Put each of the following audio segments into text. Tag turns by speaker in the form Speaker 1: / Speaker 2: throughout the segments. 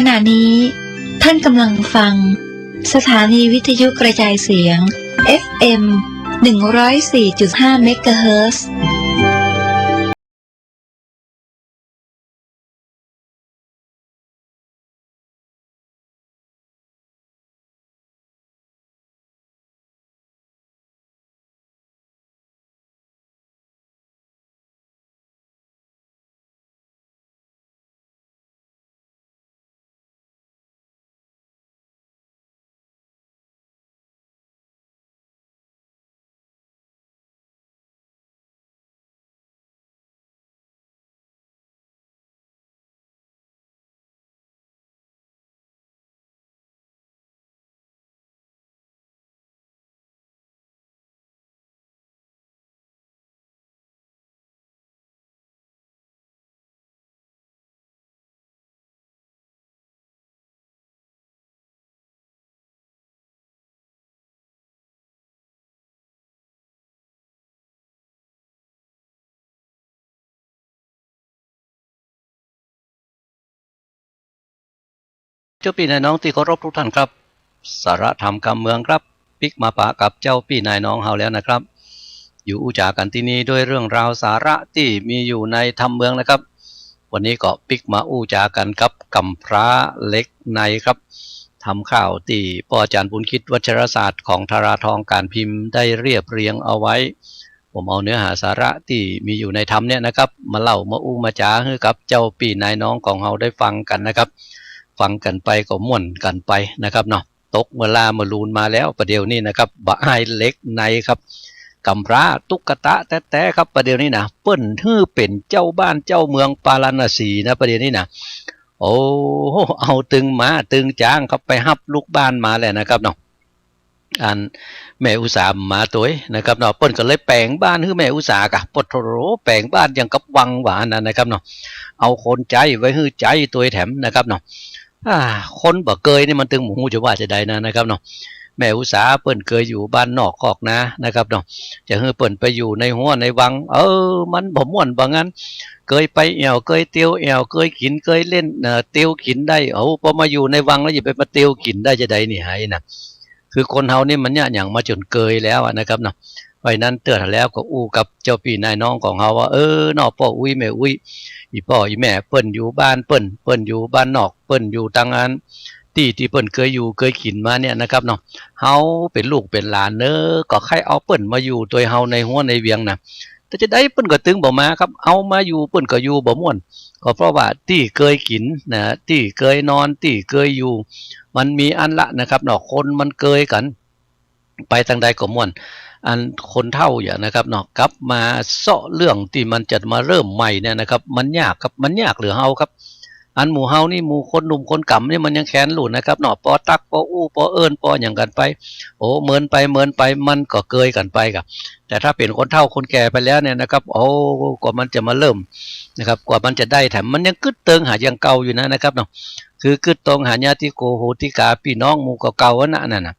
Speaker 1: ณะนี้ท่านกำลังฟังสถานีวิทยุกระจายเสียง FM 104.5 เมกะเฮิรตซ์
Speaker 2: เจ้าพี่นายน้องที่เคารพทุกท่านครับสาระธรรมการเมืองครับปิกมาปะกับเจ้าพี่นายน้องเฮาแล้วนะครับอยู่อุจากันที่นี้ด้วยเรื่องราวสาระที่มีอยู่ในธรรมเมืองนะครับวันนี้ก็ปิกมาอุจากันกับกำพร้าเล็กในครับทำข่าวที่พ่ออาจารย์บุญคิดวัชรศาสตร์ของธาราทองการพิมพ์ได้เรียบเรียงเอาไว้ผมเอาเนื้อหาสาระที่มีอยู่ในธรรมเนี่ยนะครับมาเล่ามาอู้มาจ๋าให้กับเจ้าพี่นายน้องของเฮาได้ฟังกันนะครับฟังกันไปก็ม่วนกันไปนะครับเนาะตกเวลามาลูนมาแล้วประเดี๋ยวนี้นะครับบ่ายเล็กในครับกำพร้าตุ๊กตาแต้ๆครับประเดี๋ยวนี้นะเปิ้นฮื้อเป็นเจ้าบ้านเจ้าเมืองปาราณสีนะประเดี๋ยวนี้นะโอ้เอาตึงมาตึงจ้างครับไปฮับลูกบ้านมาแล้วนะครับเนาะอันแม่อุตสาหมาตัวนะครับเนาะเปิ้นก็เลยแปลงบ้านให้แม่อุตสาหกะปดโถแปลงบ้านอย่างกับวังหวานนั่นนะครับเนาะเอาคนใจไว้ให้ใจตัวแถมนะครับเนาะคนบ่เคยนี่มันตึงหมูจะว่าจะได้นะครับเนาะแม่อุตสาเปิ้นเคยอยู่บ้านนอกคอกนะครับเนาะจะให้เปิ้นไปอยู่ในหัวในวังมันบ่ม่วนบ่งั้นเคยไปแอวเคยเตียวแอวเคยกินเคยเล่นเตียวกินได้พอมาอยู่ในวังแล้วอย่าไปมาเตียวกินได้จะได้นี่ให้นะคือคนเฮานี่มันเนี่ยอย่างมาจนเกยแล้วนะครับเนาะเพราะนั้นเตือนแล้วก็อู้กับเจ้าพี่นายน้องของเฮาว่าเนาะพ่ออุ้ยแม่อุ้ยอีพ่ออีแม่เปิ้นอยู่บ้านเปิ้นอยู่บ้านนอกเปิ้นอยู่ต่างอันที่เปิ้นเคยอยู่เคยกินมาเนี่ยนะครับเนาะเฮาเป็นลูกเป็นหลานก็ใครเอาเปิ้นมาอยู่ตัวเฮาในหัวในเวียงน่ะแต่จะได้เปิ้นก็ตึงบ่มาครับเอามาอยู่เปิ้นก็อยู่บ่ม่วนก็เพราะว่าที่เคยกินนะที่เคยนอนที่เคยอยู่มันมีอันละนะครับเนาะคนมันเคยกันไปทางใดก็ม่วนอันคนเฒ่าอย่างนะครับเนาะกลับมาเซาะเรื่องที่มันจะมาเริ่มใหม่เนี่ยนะครับมันยากครับมันยากเหลือเฮาครับอันหมู่เฮานี่หมู่คนหนุ่มคนกำนี่มันยังแค้นหลุดนะครับเนาะปอตักปออู้ปอเอิญปออย่างกันไปเมินไปมันก็เกยกันไปครับแต่ถ้าเป็นคนเฒ่าคนแก่ไปแล้วเนี่ยนะครับกว่ามันจะมาเริ่มนะครับกว่ามันจะได้แถมมันยังกึดเติงหาอย่างเก่าอยู่นะครับเนาะคือกึดตรงหาญาติโกโหติกาพี่น้องหมู่เก่าๆนั่นน่ะ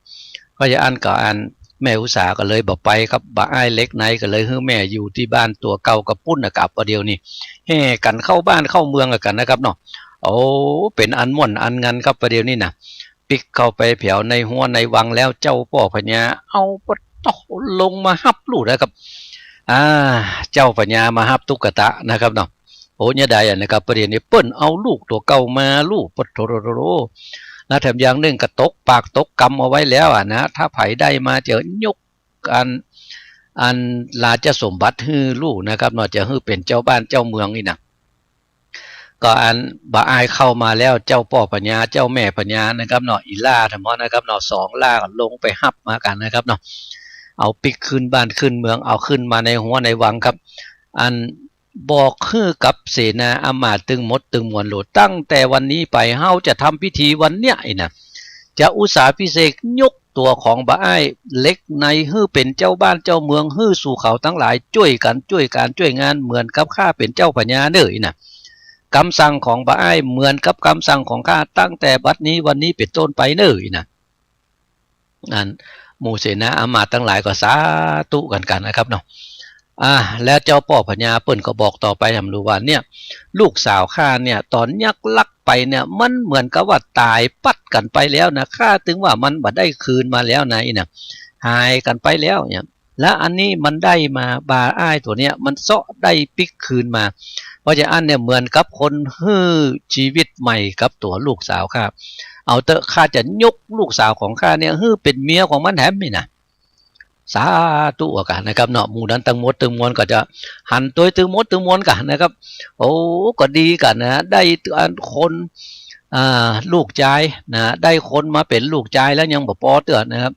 Speaker 2: ก็จะอ่านก็อ่านแม่อุตสาก็เลยบอกไปครับบ่อ้ายเล็กไหนก็เลยให้แม่อยู่ที่บ้านตัวเก่ากับปุ้นกับประเดี๋ยวนี้แห่กันเข้าบ้านเข้าเมืองกันนะครับเนาะเป็นอันม่วนอันงันครับประเดี๋ยวนี้นะปิกเข้าไปแผ่วในหัวในวังแล้วเจ้าพ่อพญาเอาปะตอลงมาฮับลูกนะครับเจ้าพญามาฮับตุ๊กตานะครับเนาะเนี่ยได้นะครับประเดี๋ยวนี้เปิ้นเอาลูกตัวเก่ามาลูกปะโถโรนะแถมอย่างหนึ่งกระตกปากตกกำเอาไว้แล้วนะถ้าไผได้มาเจอยกอันลาจะสมบัติฮื้อลูกนะครับเนาะจะฮื้อเป็นเจ้าบ้านเจ้าเมืองนี่นะก็อันบ่อายเข้ามาแล้วเจ้าพ่อพญาเจ้าแม่พญานะครับเนาะอีล่าทั้งหมดนะครับเนาะสองล่าลงไปฮับมากันนะครับเนาะเอาปิกขึ้นบ้านขึ้นเมืองเอาขึ้นมาในหัวในวังครับอันบอกคือกับเสนาอมาตย์ตึงหมดตึงมวลโหลดตั้งแต่วันนี้ไปเฮาจะทำพิธีวันเนี้ยนะจะอุตสาพิเศษยกตัวของบ่อ้ายเล็กในฮื้อเป็นเจ้าบ้านเจ้าเมืองฮื้อสู่เขาทั้งหลายช่วยกันช่วยการช่วยงานเหมือนกับข้าเป็นเจ้าพญาเด้อนะคำสั่งของบ่อ้ายเหมือนกับคำสั่งของข้าตั้งแต่บัดนี้วันนี้เป็นต้นไปเด้อนะนั่นหมู่เสนาอมาตย์ทั้งหลายก็สาธุกันนะครับเนาะ แล้วเจ้าป่อพญาเปิ้นก็บอกต่อไปทำรู้ว่าเนี่ยลูกสาวข้าเนี่ยตอนยักลักไปเนี่ยมันเหมือนกับว่าตายปัดกันไปแล้วนะข้าถึงว่ามันบ่ได้คืนมาแล้วนะอีน่ะหายกันไปแล้วเนี่ยแล้วอันนี้มันได้มาบาอ้ายตัวเนี้ยมันเซาะได้ปิกคืนมาเพราะฉะนั้นเนี่ยเหมือนกับคนฮื้อชีวิตใหม่กับตัวลูกสาวข้าเอาเตอะข้าจะยกลูกสาวของข้าเนี่ยฮื้อเป็นเมียของมันแถมนี่นะสาธุกันนะครับเนาะหมู่นั้นตึงมดตึงมวลก็จะหันตัวตึงมดตึงมวลกันนะครับโอ้ก็ดีกันนะได้คนลูกชายนะได้คนมาเป็นลูกชายแล้วยังบ่พอเตือนนะครับ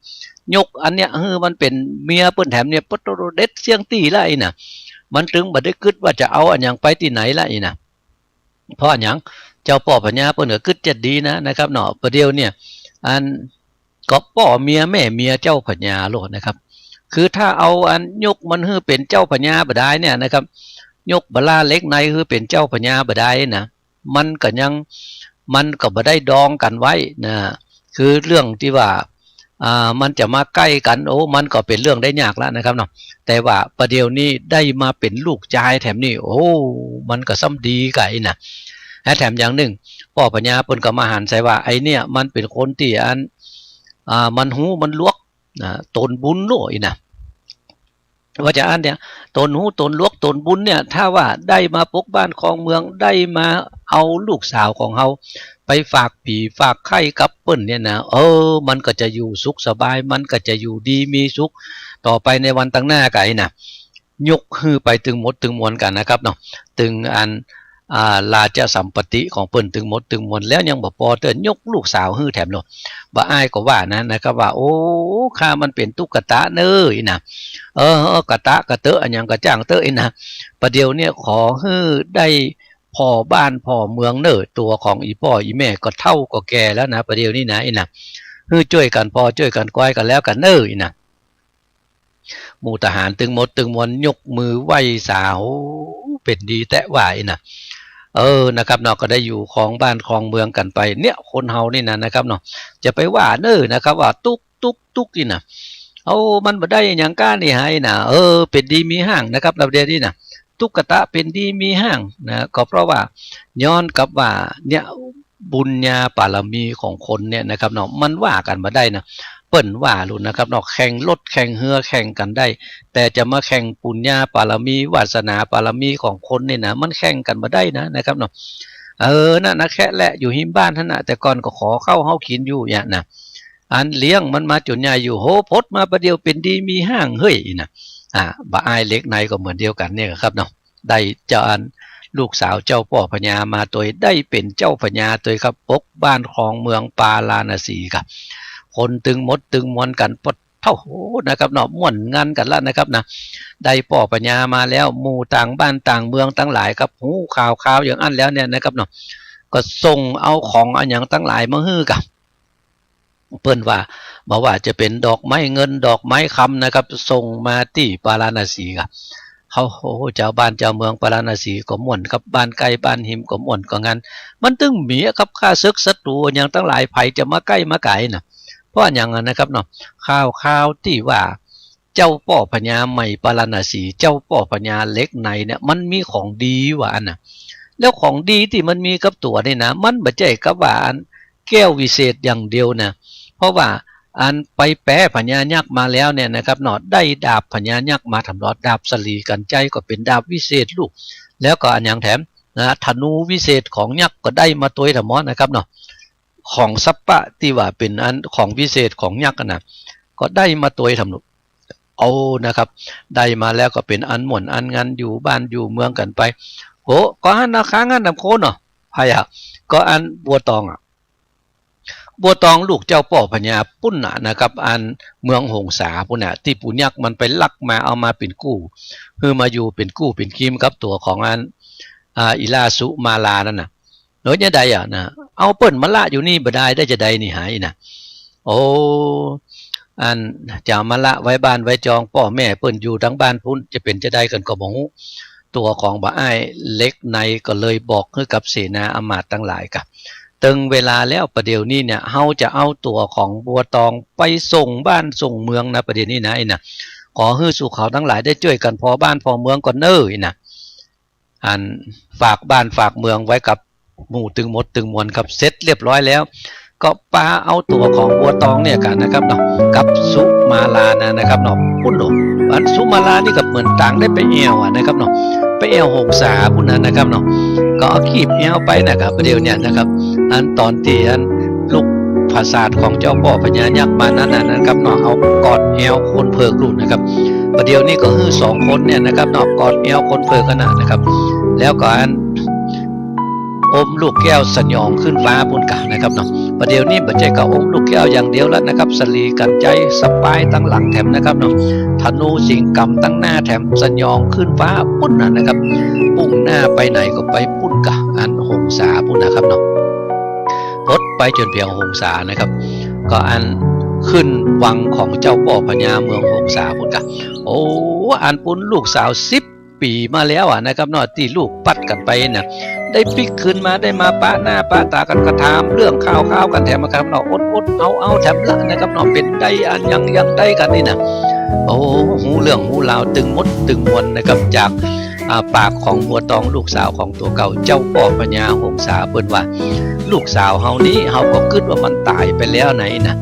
Speaker 2: ยกอันเนี้ยมันเป็นเมียเปิ้นแถมเนี่ยปตโรเด็ดเสียงตีละไอ้น่ะมันถึงบ่ได้คิดว่าจะเอาอันยังไปที่ไหนละไอ้น่ะเพราะอันยังเจ้าป่อพญาเปิ้นก็คิดจะดีนะครับเนาะประเดี๋ยวเนี่ยอันก็ป่อเมียแม่เมียเจ้าพญาโลดนะครับคือถ้าเอาอันยกมันคือเป็นเจ้าพญาบ่ได้เนี่ยนะครับยกบลาเล็กในคือเป็นเจ้าพญาบ่ได้นะมันก็ยังมันก็บ่ได้ดองกันไว้นะคือเรื่องที่ว่ามันจะมาใกล้กันโอ้มันก็เป็นเรื่องได้ยากแล้วนะครับเนาะแต่ว่าประเดี๋ยวนี้ได้มาเป็นลูกชายแถมนี่โอ้มันก็ซ้ำดีไก่นะและแถมอย่างหนึ่งพ่อพญาเปิ้นก็มาหันใส่ว่าไอเนี่ยมันเป็นคนที่อันมันหูมันลวกตนบุญโลยนะว่าจะอันเนี่ยตนหูตนลวกตนบุญเนี่ยถ้าว่าได้มาปกบ้านของเมืองได้มาเอาลูกสาวของเขาไปฝากผีฝากไข่กับเปิ้นเนี่ยนะมันก็จะอยู่สุขสบายมันก็จะอยู่ดีมีสุขต่อไปในวันตั้งหน้าไก่นะยกฮือไปตึงหมดตึงมวลกันนะครับเนาะตึงอันราชสัมปติของเปิ้นตึงหมดตึงมวลแล้วยังบ่พอเตือนยกลูกสาวฮือแถมเนาะบ่อ้ายก็ว่านะครับว่าโอ้ข้ามันเป็นตุ๊กตาเน้ออีนะกะตะกะเตอะอันยังกะจ้างเตอะอีนะประเดี๋ยวเนี่ยขอฮือได้พ่อบ้านพ่อเมืองเน้อตัวของอีพ่ออีแม่ก็เฒ่าก็แก่แล้วนะประเดี๋ยวนี้นะอีนะฮือช่วยกันพ่อช่วยกันก้อยกันแล้วกันเน้ออีนะหมู่ทหารตึงหมดตึงมวลยกมือไหว้สาวเป็นดีแตะว่าอีนะนะครับเนาะก็ได้อยู่ของบ้านของเมืองกันไปเนี่ยคนเฮานี่นะครับเนาะจะไปว่าเน้อนะครับว่าตุกนี่นะมันบ่ได้อย่างก้านี่ให้นะเป็นดีมีห้างนะครับเราเดี๋ยวนี้นะตุ๊กตาเป็นดีมีห้างนะก็เพราะว่าย้อนกับว่าเนี่ยบุญญาบารมีของคนเนี่ยนะครับเนาะมันว่ากันมาได้นะเปิ้นว่าลุนนะครับเนาะแข่งรถแข่งเรือแข่งกันได้แต่จะมาแข่งปุญญาบารมีวาสนาบารมีของคนเนี่ยนะมันแข่งกันมาได้นะครับเนาะนั่นนะแค่แหละอยู่หิมบ้านท่านนะแต่ก่อนก็ขอเข้าเฮากินอยู่อย่างนะอันเลี้ยงมันมาจนใหญ่อยู่โหพดมาประเดี๋ยวเป็นดีมีห้างเฮ้ยนะบ่อายเล็กในก็เหมือนเดียวกันเนี่ยครับเนาะได้เจ้าอันลูกสาวเจ้าป่อพญามาตัวได้เป็นเจ้าพญาตัวครับปกบ้านของเมืองปาลาณสีครับคนตึงมดตึงมวลกันปดเท่าโหนะครับเนาะม่วนงานกันแล้วนะครับนะได้ป่อพญามาแล้วหมู่ต่างบ้านต่างเมืองตั้งหลายครับหูข่าวอย่างอันแล้วเนี่ยนะครับเนาะก็ส่งเอาของอันอย่างตั้งหลายมาฮื้อกับเปิ้นว่าบอกว่าจะเป็นดอกไม้เงินดอกไม้คำนะครับส่งมาที่ปาราณสีครับเขาเจ้าบ้านเจ้าเมืองปาราณสีก็ม่วนครับบ้านไกลบ้านหิมก็ม่วนก็งั้นมันตึงมีครับข้าศึกศัตรูอย่างตั้งหลายภัยจะมาใกล้มาไกลนะเพราะอย่างนั้นนะครับเนาะข่าวที่ว่าเจ้าป่อพญาใหม่ปาราณสีเจ้าป่อพญาเล็กในเนี่ยมันมีของดีว่าอันน่ะแล้วของดีที่มันมีกับตัวนี่นะมันบ่ใช่กับว่าอันแก้ววิเศษอย่างเดียวนะเพราะว่าอันไปแปะพญายักษ์มาแล้วเนี่ยนะครับเนาะได้ดาบพญายักษ์มาทำรอดดาบสลีกันใจก็เป็นดาบวิเศษลูกแล้วก็อันอย่างแถมนะธนูวิเศษของยักษ์ก็ได้มาตัวธรรมะนะครับเนาะของสัปปะที่ว่าเป็นอันของวิเศษของยักษ์นะก็ได้มาตัวธรรมะนะครับได้มาแล้วก็เป็นอันหม่นอันงานอยู่บ้านอยู่เมืองกันไปโหก็อันนะค้างอันนำโคนเนาะพายก็อันบัวตองบัวตองลูกเจ้าป่อพญาปุ้นนะครับอันเมืองหงสาปุ่นที่ปุญยักษ์มันไปลักมาเอามาเป็นกู้คือมาอยู่เป็นกู้เป็นคิมกับตัวของอันอิลาสุมาลานั่นน่ะโดยเนี่ยใดนะเอาเปิ้นมาละอยู่นี่บ่ได้จะใดนี่หายนะอันจะมาละไว้บ้านไว้จองพ่อแม่เปิ้นอยู่ทั้งบ้านพุ่นจะเป็นจะได้กันก็บ่ฮู้ตัวของบ่อ้ายเล็กในก็เลยบอกให้กับเสนาอมาตย์ทั้งหลายกับตึงเวลาแล้วประเดี๋ยวนี้เนี่ยเฮาจะเอาตัวของบัวตองไปส่งบ้านส่งเมืองนะประเดี๋ยวนี้นะ ขอให้สู่เขาทั้งหลายได้ช่วยกันพอบ้านพอเมืองก่อนเน้อนะอันฝากบ้านฝากเมืองไว้กับหมู่ตึงมดตึงมวลครับเสร็จเรียบร้อยแล้วก็ปาเอาตัวของบัวตองเนี่ยกันนะครับเนาะกับสุมาลานะครับเนาะพุ่นหลงอันสุมาลานี่ก็เหมือนต่างได้ไปแอวนะครับเนาะไปแอวหงสาพุ่นนะครับเนาะก็เอาขีบแอวไปนะครับประเดี๋ยวเนี่ยนะครับอันตอนที่อันลูกภาษาของเจ้าพ่อพญายักษ์มานั้นนะครับเนาะเอากอดแอวคนเพิกลุ่นนะครับประเดี๋ยวนี้ก็คือ2คนเนี่ยนะครับเนาะกอดแอวคนเพิกขนาดนะครับแล้วก็อันอมลูกแก้วสยองขึ้นฟ้าบนกานะครับเนาะประเดี๋ยวนี้บัจเจก็อมลูกแก้วอย่างเดียวแล้วนะครับสลีกันใจสปายตั้งหลังแถมนะครับเนาะธนูสิงกำตั้งหน้าแถมสยองขึ้นฟ้าปุ้นนะครับปุ่งหน้าไปไหนก็ไปปุ้นกะอันหงสาปุ้นนะครับเนาะพดไปจนเพียงหงสานะครับก็อันขึ้นวังของเจ้าพ่อพญาเมืองหงสาปุ้นกะโอ้อันปุ้นลูกสาว10 ปีมาแล้วนะครับเนาะที่ลูกปัดกันไปเนี่ยได้ปิกขึ้นมาได้มาปะหน้าปะตากันกระทำเรื่องข้าวกันแถมนะครับเนาะอดเอาแถมละนะครับเนาะเป็นได้อันยังได้กันนี่นะโอ้หูเรื่องหูราวตึงมดตึงมวลนะครับจากปากของบัวตองลูกสาวของตัวเก่าเจ้าพ่อพญาหงสาเปิ้นว่าลูกสาวเฮานี้เฮาก็คิดว่ามันตายไปแล้วไหนนะ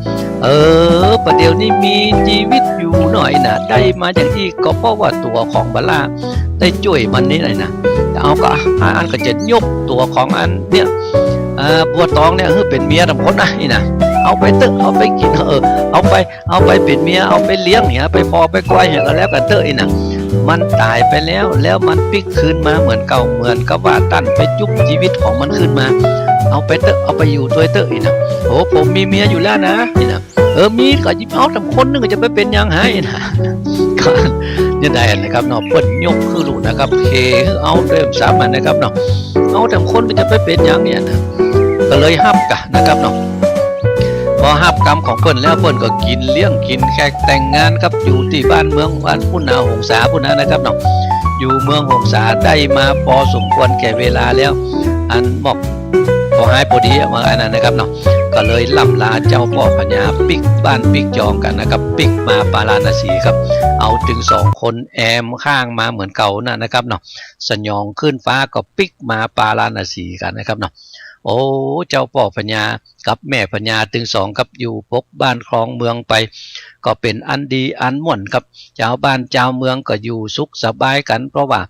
Speaker 2: ประเดี๋ยวนี้มีชีวิตอยู่หน่อยนะได้มาอย่างที่ก็เพราะว่าตัวของบาลาได้ช่วยมันนี่เลยนะเอาก็อันก็จะยกตัวของอันเนี่ยบัวตองเนี่ยเป็นเมียทั้งหมดนะนี่นะเอาไปตึกเอาไปกินเอาไปเป็นเมียเอาไปเลี้ยงเนี่ยไปพอไปควายเนี่ยก็แล้วกันเตยนะมันตายไปแล้วมันปิกคืนมาเหมือนเก่าเหมือนกับว่าตั้นไปจุบชีวิตของมันขึ้นมาเอาไปเตอะเอาไปอยู่ตัวเตอะอีกนะโอ้ผมมีเมียอยู่แล้วนะนี่นะมีก็ยิบเอาทั้งคนนึงจะไปเป็นยังไงนะก็ยังได้นะครับเนาะเปิ้นยกคือลูกนะครับเคเอาเริ่มซ้ำนะครับเนาะเอาทั้งคนจะไปเป็นยังเนี่ยนะก็เลยฮับกะนะครับเนาะพอฮับกรรมของเปิ้นแล้วเปิ้นก็กินเลี้ยงกินแขกแต่งงานครับอยู่ที่บ้านเมืองบ้านพุ่นนาหงสาพุ่นนะครับเนาะอยู่เมืองหงสาได้มาพอสมควรแก่เวลาแล้วอันบอกพอหายพอดีมาอันนั้นนะครับเนาะก็เลยล่ำลาเจ้าพ่อพญาปิกบ้านปิกจองกันนะครับปิกมาปาราณสีครับเอาถึง2 คนแอมข้างมาเหมือนเก่านะครับเนาะสยองขึ้นฟ้าก็ปิกมาปาราณสีกันนะครับเนาะโอ้เจ้าพ่อพญากับแม่พญาถึง2ครับอยู่พบบ้านคลองเมืองไปก็เป็นอันดีอันม่วนครับเจ้าบ้านเจ้าเมืองก็อยู่สุขสบายกันเพราะว่า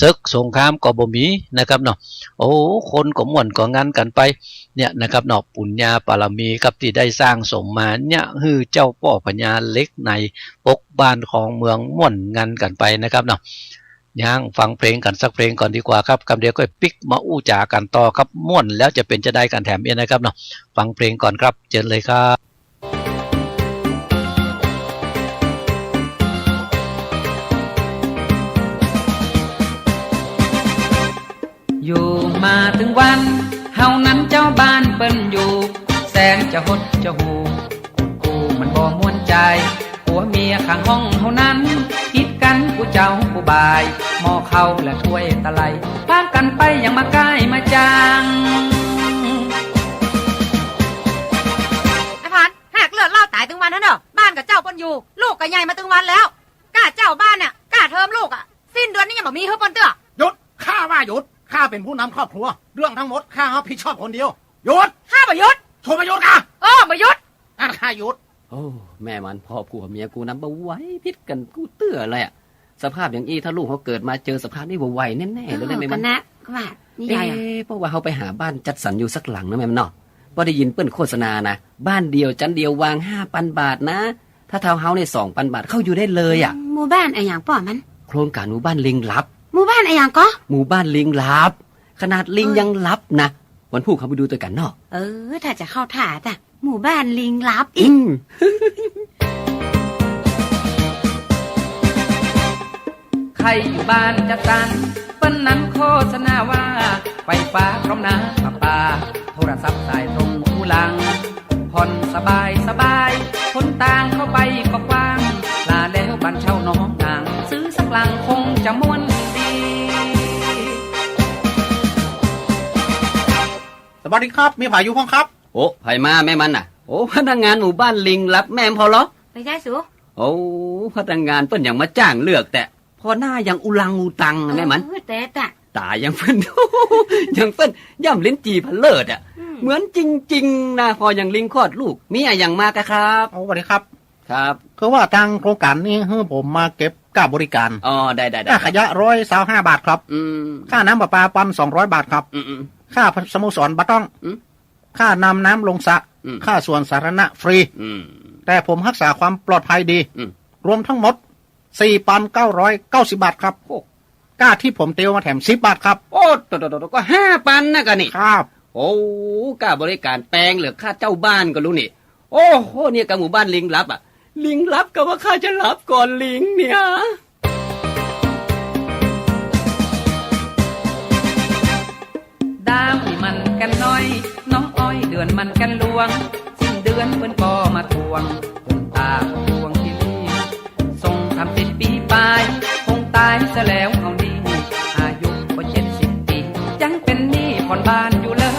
Speaker 2: ศึกสงครามก็บ่มีนะครับเนาะโอ้คนก็ม่วนก็งันกันไปเนี่ยนะครับเนาะปุญญาบารมีครับที่ได้สร้างสมมาเนี่ยคือเจ้าพ่อพญาเล็กในปกบ้านของเมืองม่วนงันกันไปนะครับเนาะย่างฟังเพลงกันสักเพลงก่อนดีกว่าครับคำเดียวก็ปิกมาอู้จากันต่อครับม่วนแล้วจะเป็นจะได้กันแถมเองนะครับเนาะฟังเพลงก่อนครับเชิญเลยครับ
Speaker 3: อยู่มาถึงวันเฮานั้นเจ้าบ้านเปิ้นอยู่แสนจะหดจะหูกูมันบ่ม่วนใจผัวเมียข้างห้องเฮานั้นคิดกันกูเจ้ากูบายหม้อข้าวและถ้วยตะไลพากันไปยังมาใกล้มาจัง
Speaker 4: ไอ้พันแหกเลือดเล่าตายถึงวันนั้นเนอะบ้านกับเจ้าเปิ้นอยู่ลูกกับใหญ่มาถึงวันแล้วกล้าเจ้าบ้านเนี่ยกล้าเทอมลูกอ่ะสิ้นเดือนนี้ยังบ่มีเฮ้ยเปิ้นเตื้อ
Speaker 5: หยุดข้าว่าหยุดข้าเป็นผู้นำครอบครัวเรื่องทั้งหมดข้ารับผิดชอบคนเดียวหยุด
Speaker 4: ข้าบ่หยุด
Speaker 5: โทรมาหยุดอ่ะ
Speaker 4: บ่หยุด
Speaker 5: ข้าหยุด
Speaker 3: โอ้แม่มันพ่อผัวเมียกูนำบ่ไหวพิษกันกูเตื้ออะไรอะสภาพอย่างอี้ถ้าลูกเขาเกิดมาเจอสภาพนี้บ่ไหวแน่ๆเลยได้ไหมมัน
Speaker 4: นะก็ว่านี่ใหญ่อะ
Speaker 3: เพราะว่าเขาไปหาบ้านจัดสรรอยู่สักหลังนะแม่มันเนาะบ่ได้ยินเปิ้นโฆษณานะบ้านเดียวจันเดียววาง 5,000 บาทนะถ้าทาวน์เฮาส์เนี่ย 2,000 บาทเข้าอยู่ได้เลยอ่ะ
Speaker 4: หมู่บ้านไอ้หยังป้อมัน
Speaker 3: โครงการหมู่บ้านลิงลับ
Speaker 4: หมู่บ้านไอ้หยังก็
Speaker 3: หมู่บ้านลิงลับขนาดลิงยังลับนะวันพูดเขาไปดูตัวกันเนาะ
Speaker 4: ถ้าจะเข้าท่าจ้ะหมู่บ้านลิงลับอีก
Speaker 3: ใครอยู่บ้านจัดสรรเปิ้นนั้นโฆษณาว่าไฟฟ้าพร้อมน้ำประปาโทรศัพท์สายตรงหูหลังผ่อนสบายคนต่างเข้าไปก็กว้างลาแล้วบ้านเช่าน้องนางซื้อสักหลังคงจะม่วนดี
Speaker 5: สวัสดีครับมีผาอยู่ห้องครับ
Speaker 3: โอ้ไผมาแม่มันน่ะโอ้พนักงานหมู่บ้านลิงลับแม่พอเหรอ
Speaker 4: ไปใช่สู
Speaker 6: โอ้พนักงานเปิ้นอย่างมาจ้างเลือกแต่พอหน้ายังอุลังอุตังแม่มัน
Speaker 4: แต่
Speaker 6: ตายังเปิ้น ยังเปิ้นย่ำลิ้นจีพันเลิศอ่ะเหมือนจริงๆนะพออย่างลิงคลอดลูกมีอะไรอย่างมากะครับ
Speaker 5: เอาสวัสดีครับ
Speaker 6: ครับ
Speaker 5: คือว่าทางโครงการนี้ให้ผมมาเก็บค่าบริการ
Speaker 6: อ๋อได้
Speaker 5: ค่าขยะ125 บาทครับ ค่าน้ำประปา1,200 บาทครับ ค่าสโมสรบัตต้องค่านำน้ำลงสระค่าส่วนสาธารณะฟรีแต่ผมรักษาความปลอดภัยดีรวมทั้งหมด 4,990 บาทครับค่าที่ผมเตียวมาแถม10 บาทครับ
Speaker 6: โอ้ตัวก็5,000นะกันนี่
Speaker 5: ครับ
Speaker 6: โอ้กล้าบริการแปลงเหลือค่าเจ้าบ้านก็รู้นี่โอ้โหเนี่ยกับหมู่บ้านลิงลับอ่ะลิงลับก็ว่าข้าจะรับก่อนลิงเนี่ย
Speaker 3: ดาวนี่มันกันน้อย น้องอ้อยเดือนมันกันลวงสิ้นเดือนเพิ่นก็มาทวงจนตาทวงที่นี่ส่งทำเป็นปีปลายคงตายซะแล้วเอานี่อายุก็70 ปียังเป็นหนี้ผ่อนบ้านอยู่เลย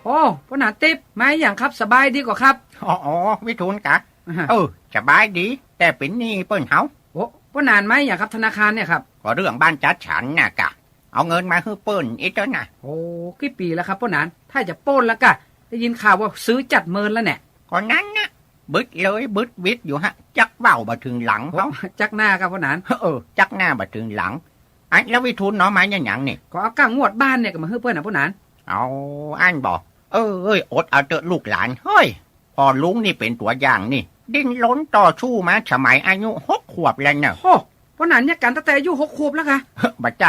Speaker 3: โอ้พ่อหนาติ๊บมาอย่างครับสบายดีกว่าครับ
Speaker 5: อ๋อวิทูลกะสบายดี แต่เป็นหนี่เปิ้นเฮา
Speaker 3: โอ้พ่อนานไหมอย่างครับธนาคารเนี่ยครับ
Speaker 5: ก็เรื่องบ้านจัดฉันน่ะกะ เอาเงินมาให้เปิ้นอีกแล้วนะ
Speaker 3: โอ้กี่ปีแล้วครับพ่อนานถ้าจะปล้นแล้วก็ได้ยินข่าวว่าซื้อจัดเมินแล้วเนี่ย
Speaker 5: ก็นั้นนะบึดเลยบึดวิดอยู่ฮะ จักเว้าบ่ถึงหลังเขา
Speaker 3: จักหน้าครับพ่อนาน
Speaker 5: จักหน้าบ่ถึงหลังอันแล้ววิทูลเนาะมาอย่างหยังนี่
Speaker 3: ก็เอาก้างงวดบ้านเนี่ยก็มาให้เพื่อนนะพ่อนาน
Speaker 5: เอาอันบอกอดเอาเถอะลูกหลานเฮ้ยพอลุงนี่เป็นตัวอย่างนี่ ดิ้นล้นต่อสู้มาสมัยอายุ6 ขวบแล้วเนอะ
Speaker 3: โอ้พ่อนานเนี่ยกันตั้งแต่อายุ6 ขวบแล้วค่ะ
Speaker 5: บ่ใจ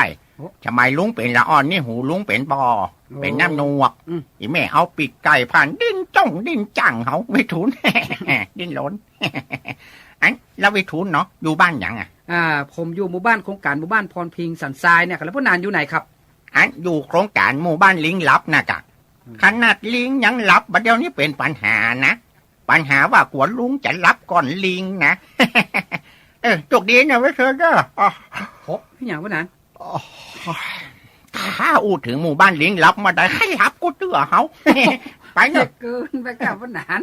Speaker 5: สมัยลุงเป็นละอ่อนนี่หูลุงเป็นบอเป็นน้ำนวกอีแม่เอาปีกไก่ผ่านดิ้นจ้องดิ้นจังเขาวิทูล ดิ้นล้น อันแล้ววิทูลเนาะอยู่บ้านหยังอ่ะ
Speaker 3: ผมอยู่หมู่บ้านโครงการหมู่บ้านพรพิงสันทรายเนี่ยครับแล้วพ่อนานอยู่ไหนครับ
Speaker 5: อันอยู่โครงการหมู่บ้านลิงลับนะกะขนาดลิงยังลับบัดเดี๋ยวนี้เป็นปัญหานะปัญหาว่ากลัวลุงจะลับก่อนลิงนะ จกดีนะไว้เธอเด้อ
Speaker 3: โอ้พี่อย่างพ่อนาน
Speaker 5: ถ้าอูถึงหมู่บ้านลิงลับมาได้ให้ลับกูเตื้อเขา ไปเถอะ
Speaker 3: เกินไปกับพ่อนาน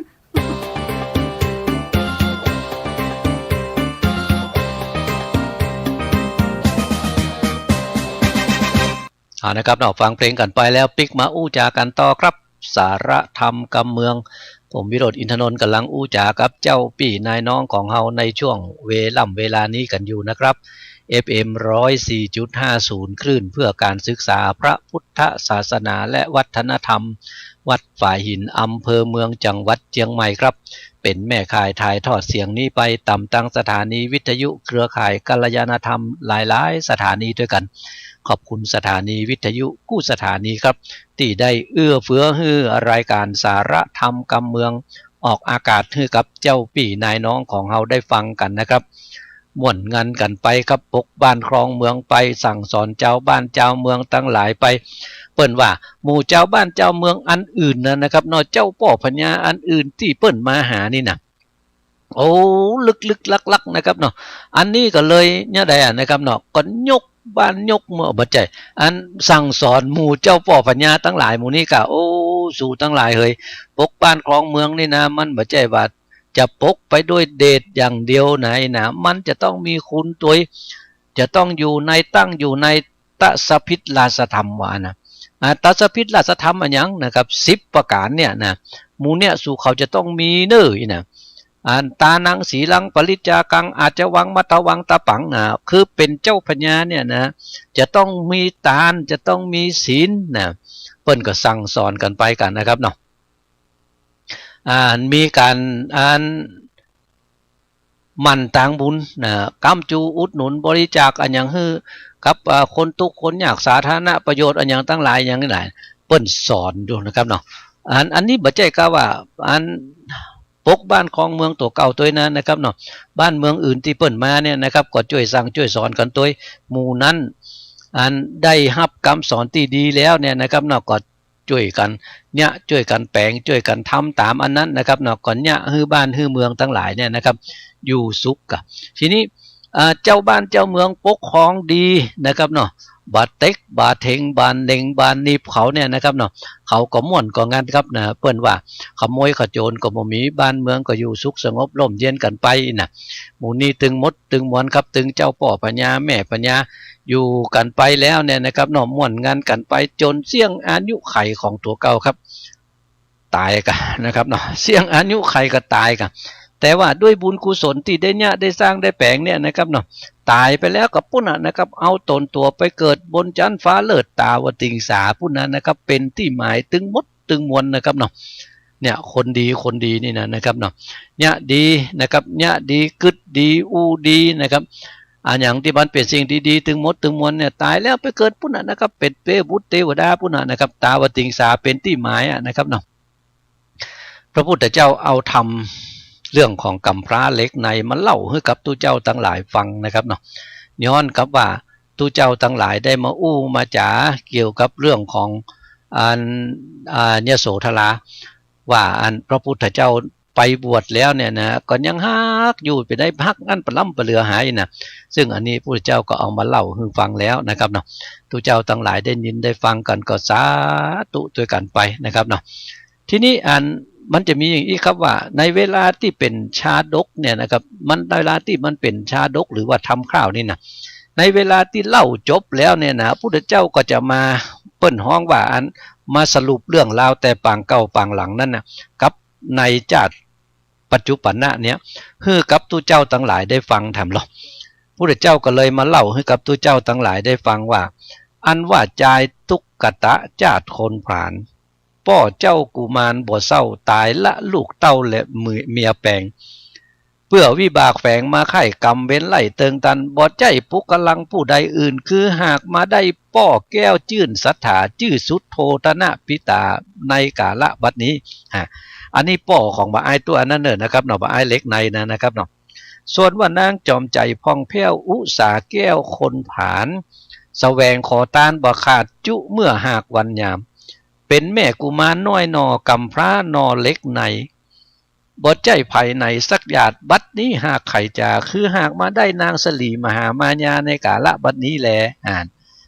Speaker 2: นะครับเราฟังเพลงกันไปแล้วปิกมาอู้จากันต่อครับสาระธรรมกำเมืองผมวิโรจน์อินทนนท์กำลังอู้จากับเจ้าปี่นายน้องของเฮาในช่วงเวลานี้กันอยู่นะครับ FM 104.50 คลื่นเพื่อการศึกษาพระพุทธศาสนาและวัฒนธรรมวัดฝ่ายหินอำเภอเมืองจังหวัดเชียงใหม่ครับเป็นแม่ข่ายถ่ายทอดเสียงนี้ไปต่ำตั้งสถานีวิทยุเครือข่ายกัลยาณธรรมหลายๆสถานีด้วยกันขอบคุณสถานีวิทยุกู้สถานีครับที่ได้เอื้อเฟื้อให้รายการสาระธรรมกำเมืองออกอากาศให้กับเจ้าปี่นายน้องของเฮาได้ฟังกันนะครับม่วนงันกันไปครับปกบ้านครองเมืองไปสั่งสอนเจ้าบ้านเจ้าเมืองตั้งหลายไปเปิ้นว่าหมู่เจ้าบ้านเจ้าเมืองอันอื่นนะครับนอกเจ้าป่อพญาอันอื่นที่เปิ้นมาหานี่นะโอ้ลึกๆลักๆนะครับเนาะอันนี้ก็เลยเนี่ยได้นะครับเนาะก็ยกบ้านยกเมื่อบัดใจอันสั่งสอนหมู่เจ้าป่อพญาตั้งหลายหมู่นี้ก็โอ้สู่ตั้งหลายเฮ้ยปกบ้านครองเมืองนี่นะมันบัดใจว่าจะปกไปด้วยเดชอย่างเดียวไหนนะมันจะต้องมีคุณตัวจะต้องอยู่ในตั้งอยู่ในตสพิธราชธรรมวานะตสพิธราชธรรมอันยังนะครับ10ประการเนี่ยนะหมู่เนี่ยสู่เขาจะต้องมีเน้อนะตานังสีลังปริจากังอาจจะวังมัตวังตาปังคือเป็นเจ้าพญาเนี่ยนะจะต้องมีทานจะต้องมีศีลนะเปิ้นก็สั่งสอนกันไปกันนะครับเนาะมีการมันต่างบุญนะกำจูอุดหนุนบริจาคอันอย่างฮือกับคนทุกคนอยากสาธารณประโยชน์อันอย่างตั้งหลายอย่างนี้หลายเปิ้นสอนอยู่นะครับเนาะอันนี้บ่ใจก็ว่าปกบ้านครองเมืองตัวเก่าตัวนั้นนะครับเนาะบ้านเมืองอื่นที่เปิ้นมาเนี่ยนะครับก็ช่วยสั่งช่วยสอนกันตัวหมู่นั้นได้รับคำสอนที่ดีแล้วเนี่ยนะครับเนาะก็ช่วยกันเนี่ยช่วยกันแปลงช่วยกันทำตามอันนั้นนะครับเนาะก่อนเนี่ยฮือบ้านฮือเมืองทั้งหลายเนี่ยนะครับอยู่สุขกับทีนี้เจ้าบ้านเจ้าเมืองปกครองดีนะครับเนาะ บาเต็กบาเทงบานเดงบานนีบเขาเนี่ยนะครับเนาะเขาก็ม่วนก็งานครับนะเปิ้นว่าขโมยขโจรก็บ่มีบ้านเมืองก็อยู่สุขสงบร่มเย็นกันไปน่ะหมู่นี้ตึงมดตึงมวนครับตึงเจ้าพ่อปัญญาแม่ปัญญาอยู่กันไปแล้วเนี่ยนะครับเนาะม่วนงานกันไปจนเสี่ยงอายุไขของตัวเก่าครับตายกันนะครับเนาะเสี่ยงอายุไขก็ตายกันแต่ว่าด้วยบุญกุศลที่ได้เนี่ยได้สร้างได้แปลงเนี่ยนะครับเนาะตายไปแล้วกับปุ้นนะครับเอาตนตัวไปเกิดบนจันฟ้าเลิศตาวติงสาปุ้นนะครับเป็นที่หมายตึงมดตึงมวลนะครับเนาะเนี่ยคนดีนี่นะครับเนาะเนี่ยดีนะครับเนี่ยดีกึดดีอูดีนะครับอย่างที่มันเป็นสิ่งดีๆตึงมดตึงมวลเนี่ยตายแล้วไปเกิดปุ้นนะครับเป็นเปบุตรเทวดาปุ้นนะครับตาวติงสาเป็นที่หมายนะครับเนาะพระพุทธเจ้าเอาทำเรื่องของกำพร้าเหล็กในมาเล่าให้กับตู้เจ้าทั้งหลายฟังนะครับเนาะย้อนกับว่าตู้เจ้าทั้งหลายได้มาอู้มาจ๋าเกี่ยวกับเรื่องของยโสธราว่าพระพุทธเจ้าไปบวชแล้วเนี่ยนะก็ยังฮักอยู่ไปได้ฮักอันปล้ำปเลือหายนะซึ่งอันนี้พระพุทธเจ้าก็เอามาเล่าให้ฟังแล้วนะครับเนาะตู้เจ้าทั้งหลายได้ยินได้ฟังกันก็สาธุด้วยกันไปนะครับเนาะทีนี้มันจะมีอย่างนี้ครับว่าในเวลาที่เป็นชาดกเนี่ยนะครับมันเวลาที่มันเป็นชาดกหรือว่าทำข้าวนี่นะในเวลาที่เล่าจบแล้วเนี่ยนะพระพุทธเจ้าก็จะมาเปิ้นห้องว่ามาสรุปเรื่องราวแต่ปางเก่าปางหลังนั่นนะกับในชาติปัจจุบันเนี่ยให้กับตู้เจ้าทั้งหลายได้ฟังทำหรอกพระพุทธเจ้าก็เลยมาเล่าให้กับตู้เจ้าทั้งหลายได้ฟังว่าอันว่าจายทุกกตะจาดคนผานพ่อเจ้ากุมารบ่เศร้าตายละลูกเต้าและเมียแปลงเพื่อวิบากแฝงมาไข่กรรมเว้นไล่เติงตันบ่ใจปุกกำลังผู้ใดอื่นคือหากมาได้ป้อแก้วจื่นสัทธาจื่อสุดโทธนะพิตาในกาละบัดนี้อันนี้ป้อของบ่อายตัวนั้นเนอะนะครับเนาะบ่อายเล็กในนะครับเนาะส่วนว่านางจอมใจพองแผ้วอุสาแก้วคนผานแสวงขอตานบ่ขาดจุเมื่อหากวันยามเป็นแม่กุมารน้อยนอกำพร้านอเล็กในบ่ใจภายในสักหยาดบัดนี้หากไข่จาคือหากมาได้นางสลีมหามายาในกาละบัดนี้แล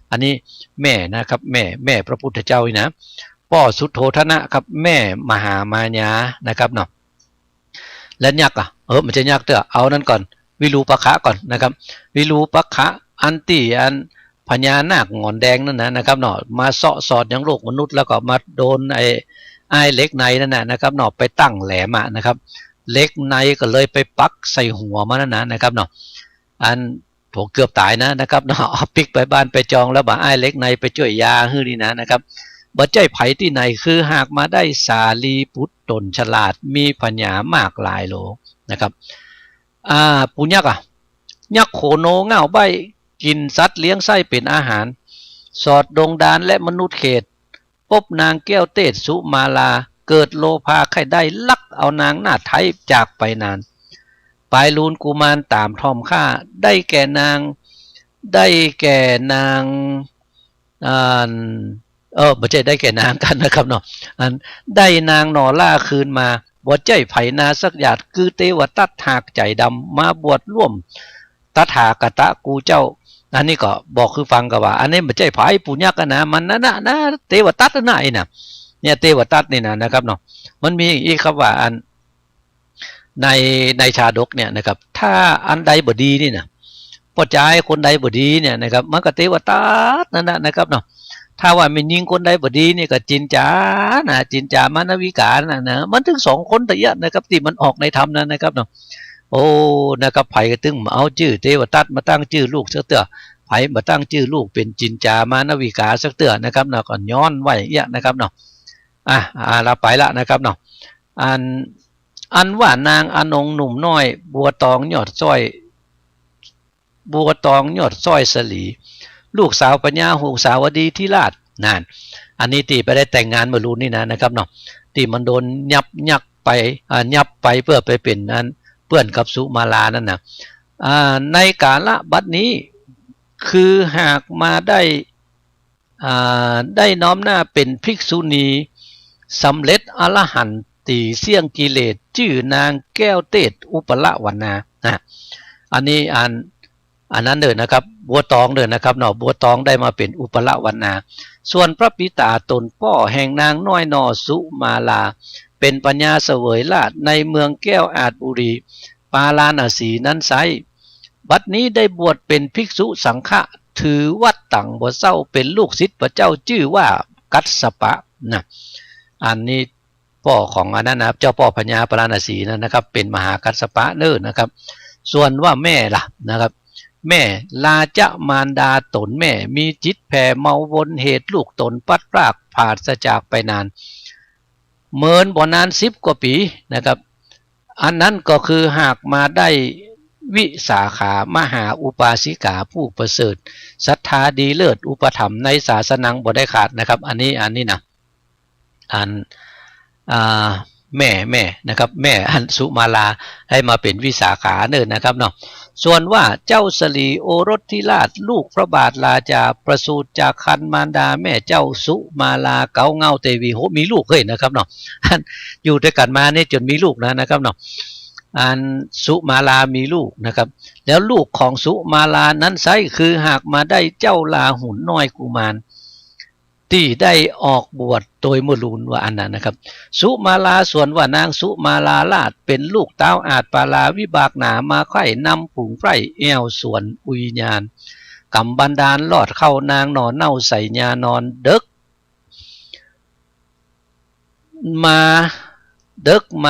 Speaker 2: อันนี้แม่นะครับแม่พระพุทธเจ้านะพ่อสุโธธนะครับแม่มหามายานะครับเนาะและยักษ์มันจะยักษ์เถอะเอานั่นก่อนวิรูปะคะก่อนนะครับวิรูปะคะอันตีพญานาคงอนแดงนั่นนะครับเนาะมาเสาะสอดยังโลกมนุษย์แล้วก็มาโดนไอ้เหล็กในนั่นนะครับเนาะไปตั้งแหลมนะครับเหล็กในก็เลยไปปักใส่หัวมันนะครับเนาะผมเกือบตายนะครับเนาะเอาปิกไปบ้านไปจองแล้วบ่ไอ้เหล็กในไปช่วยยาฮื้อนี่นะครับบ่ใจไผที่ไหนคือหากมาได้สาลีพุทธตนฉลาดมีปัญญามากหลายโลนะครับปุญญกยักษ์โขโนเง่าใบกินสัตว์เลี้ยงไส้เป็นอาหารสอดดงดานและมนุษย์เขตพบนางแก้วเตศสุมาลาเกิดโลภาใครได้ลักเอานางหน้าไทยจากไปนานปลายลูนกุมารตามทอมฆ่าได้แก่นางไม่ใช่ได้แก่นางกันนะครับเนาะได้นางนอล่าคืนมาบ่ใจไผนาสักหยาดคือเทวตัดหากใจดำมาบวชร่วมตถาคตกูเจ้าอันนี้ก็บอกคือฟังกันว่าอันนี้ไม่ใช่ไผปุญญกนะมันนะเทวตัดนะเนี่ยเทวตัดนี่นะครับเนาะมันมีอีกครับว่าในชาดกเนี่ยนะครับถ้าอันใดบ่ดีนี่นะพอใจคนใดบ่ดีเนี่ยนะครับมันก็เทวตัดนะครับเนาะถ้าว่ามันยิงคนใดบ่ดีนี่ก็จินจาจินจามานวิกานะมันถึง2คนแต่เยอะนะครับที่มันออกในธรรมนะครับเนาะโอ้นะครับไผก็ตึงมาเอาชื่อเทวตัดมาตั้งชื่อลูกสักเตื้อไผมาตั้งชื่อลูกเป็นจินจามานวิกาสักเตื้อนะครับเนาะก่อนย้อนไว้เยอะนะครับเนาะเราไปละนะครับเนาะอันว่านางอนงหนุ่มน้อยบัวตองยอดสร้อยสลีลูกสาวปัญญาหูสาวดีที่ราชนั่นอันนี้ตีไปได้แต่งงานเมื่อรุ่นนี่นะครับเนาะตีมันโดนยับไปเพื่อไปเป็นนั้นเพื่อนกับสุมาลานั่นนะในกาละบัดนี้คือหากมาได้น้อมหน้าเป็นภิกษุณีสำเร็จอรหันตีเสี่ยงกิเลสชื่อนางแก้วเตศอุปละวรรณาอันนี้ อันนั้นเดินนะครับบัวตองเดินนะครับเนาะบัวตองได้มาเป็นอุปละวรรณาส่วนพระปิตาตนป้อแห่งนางน้อยนอสุมาลาเป็นปัญญาเสวยราชในเมืองแก้วอาจบุรีปาลาณสีนั้นไซบัดนี้ได้บวชเป็นภิกษุสังฆะถือวัดตั้งบ่เศร้าเป็นลูกศิษย์พระเจ้าชื่อว่ากัสสปะนะอันนี้พ่อของอันนั้นนะครับเจ้าพ่อพญาปาลาณสีนะครับเป็นมหากัสสปะเนิ่นนะครับส่วนว่าแม่ล่ะนะครับแม่ลาจะมารดาตนแม่มีจิตแผ่เมาวนเหตุลูกตนปัดพรากผ่าศจากไปนานเมินบ่นาน10 กว่าปีนะครับอันนั้นก็คือหากมาได้วิสาขามหาอุปาสิกาผู้ประเสริฐศรัทธาดีเลิศอุปถัมภ์ในศาสนาบ่ได้ขาดนะครับอันนี้นะแม่นะครับแม่อันสุมาลาให้มาเป็นวิสาขาเนิ่นนะครับเนาะส่วนว่าเจ้าสลีโอรสธิราชลูกพระบาทราชาประสูติจากคันมารดาแม่เจ้าสุมาลาเกาเงาเตวีโหมีลูกเฮ้ยนะครับเนาะอยู่ด้วยกันมาเนี่ยจนมีลูกนะครับเนาะอันสุมาลามีลูกนะครับแล้วลูกของสุมาลานั้นไซคือหากมาได้เจ้าลาหุนน้อยกุมารที่ได้ออกบวชโดยมรูนว่าอันนั้นนะครับสุมาลาส่วนว่านางสุมาลาลาดเป็นลูกเต้าอาจปาลาวิบากหนามาไข่นำผุงไพร่แอวส่วนอุยญาณกำบันดาลลอดเข้านางนอนเน่าใส่ญานอนเด็กม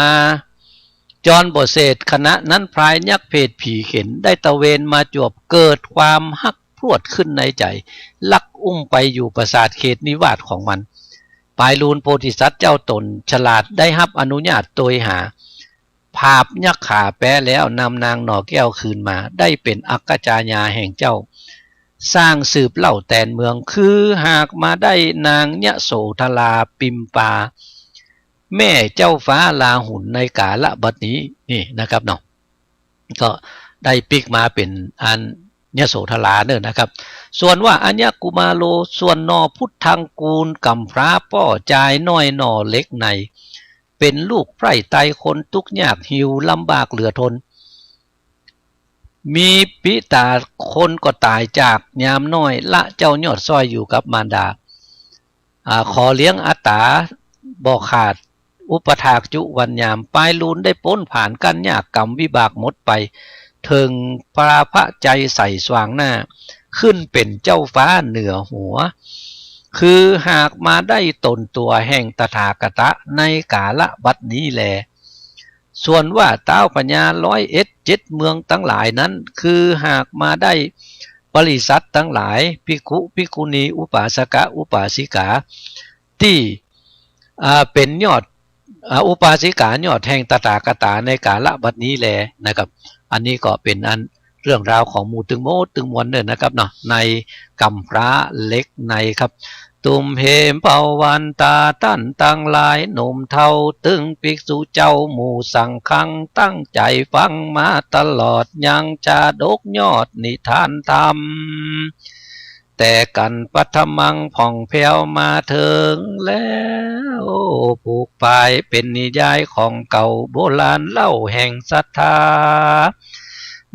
Speaker 2: าจรบ่เศษคณะนั้นพรายยักษ์เพศผีเข็นได้ตะเวนมาจวบเกิดความฮักพรวดขึ้นในใจลักอุ้มไปอยู่ปราสาทเขตนิวาสของมันปลายลูนโพธิสัตว์เจ้าตนฉลาดได้รับอนุญาตโดยหาภาพยักษ์ขาแปะแล้วนำนางหน่อแก้วคืนมาได้เป็นอักจายาแห่งเจ้าสร้างสืบเล่าแตนเมืองคือหากมาได้นางยะโสธราปิมปาแม่เจ้าฟ้าลาหุนในกาละบัดนี้นี่นะครับเนาะก็ได้ปิกมาเป็นอันยโสธราเนอะนะครับส่วนว่าอัญญกุมาโลส่วนนอพุทธังกูลกำพร้าป้อจายน้อยนอเล็กในเป็นลูกไพร่ไตคนทุกข์ยากหิวลำบากเหลือทนมีปิตาคนก็ตายจากยามน้อยละเจ้ายอดซอยอยู่กับมารดาขอเลี้ยงอัตตาบ่ขาดอุปถากจุวันยามปลายลูนได้พ้นผ่านกันยากกรรมวิบากหมดไปถึงปราพระใจใส่สว่างหน้าขึ้นเป็นเจ้าฟ้าเหนือหัวคือหากมาได้ตนตัวแห่งตถาคตในกาละบัดนี้แลส่วนว่าเต้าปัญญา107เมืองทั้งหลายนั้นคือหากมาได้บริษัททั้งหลายภิกขุภิกขุณีอุปาสกะอุปาสิกาที่เป็นยอดอุปาสิกายอดแห่งตถาคตในกาละบัดนี้แลนะครับอันนี้ก็เป็นอันเรื่องราวของหมู่ตึงโมตึงมวลเนี่ยนะครับเนาะในกำพร้าเล็กในครับตุมเหมเปาวันตาตั้นตั้งลายหนุ่มเทาตึงภิกษุเจ้าหมู่สังฆังตั้งใจฟังมาตลอดยังจาดกยอดนิทานธรรมแต่กันปัทมังผ่องแผ้วมาถึงแล้วผูกปลายเป็นนิยายของเก่าโบราณเล่าแห่งศรัทธา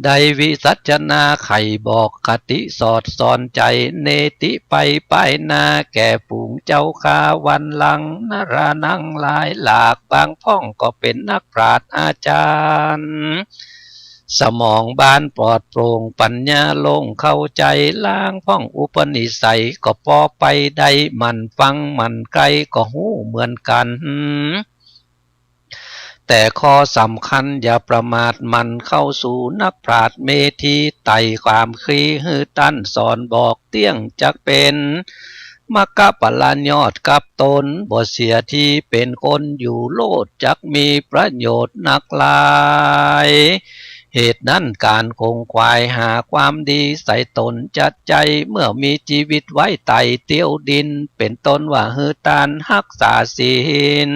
Speaker 2: ได้วิสัชนาไข่บอกคติสอดสอนใจเนติไปนาแก่ฝูงเจ้าคาวันหลังนรานังหลายหลากบางพ่องก็เป็นนักปราชญ์อาจารย์สมองบานปลอดโปร่งปัญญาลงเข้าใจล้างพ่องอุปนิสัยก็พอไปได้มันฟังมันไกลก็หูเหมือนกันแต่ข้อสำคัญอย่าประมาทมันเข้าสู่นักปราชญ์เมธีไต่ความคลีหือตั้นสอนบอกเตี้ยงจักเป็นมักกะปลานยอดกับตนบ่เสียที่เป็นคนอยู่โลดจักมีประโยชน์นักหลายเหตุนั้นการคงควายหาความดีใส่ตนจัดใจเมื่อมีชีวิตไว้ไต่เตี้ยวดินเป็นต้นว่าหือตานรักษาศีล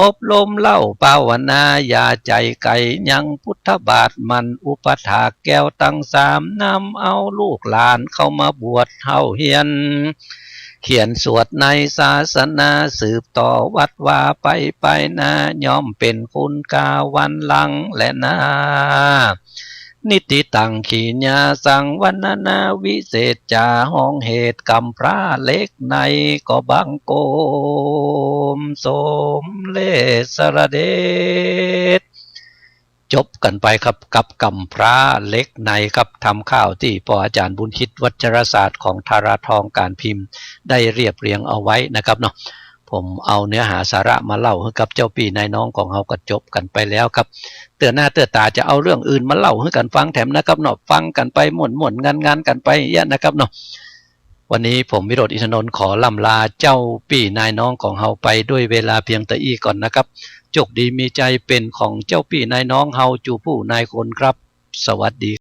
Speaker 2: อบรมเล่าภาวนาอย่าใจไก่ยังพุทธบาทมันอุปถากแก้วตั้ง3นำเอาลูกหลานเข้ามาบวชเฮาเฮียนเขียนสวดในศาสนาสืบต่อวัดว่าไปนาย่อมเป็นคุณกาวันหลังและนา นิติตังขีญาสังวันนาวิเศษจาห้องเหตุกำพระเล็กในก็บังโกมสมเลสระเดชจบกันไปครับกับกำพร้าเล็กในครับทำข้าวที่ปออาจารย์บุญฮิตวัชรศาสตร์ของธาราทองการพิมพ์ได้เรียบเรียงเอาไว้นะครับเนาะผมเอาเนื้อหาสาระมาเล่าให้กับเจ้าพี่นายน้องของเราก็จบกันไปแล้วครับเตือนหน้าเตือนตาจะเอาเรื่องอื่นมาเล่าให้กันฟังแถมนะครับเนาะฟังกันไปหม่นงานกันไปยะนะครับเนาะวันนี้ผมวิโรจน์ อินทนนท์ขอล่ำลาเจ้าพี่นายน้องของเราไปด้วยเวลาเพียงแต่อี้ก่อนนะครับโชคดีมีใจเป็นของเจ้าพี่นายน้องเฮาจูผู้นายคนครับสวัสดี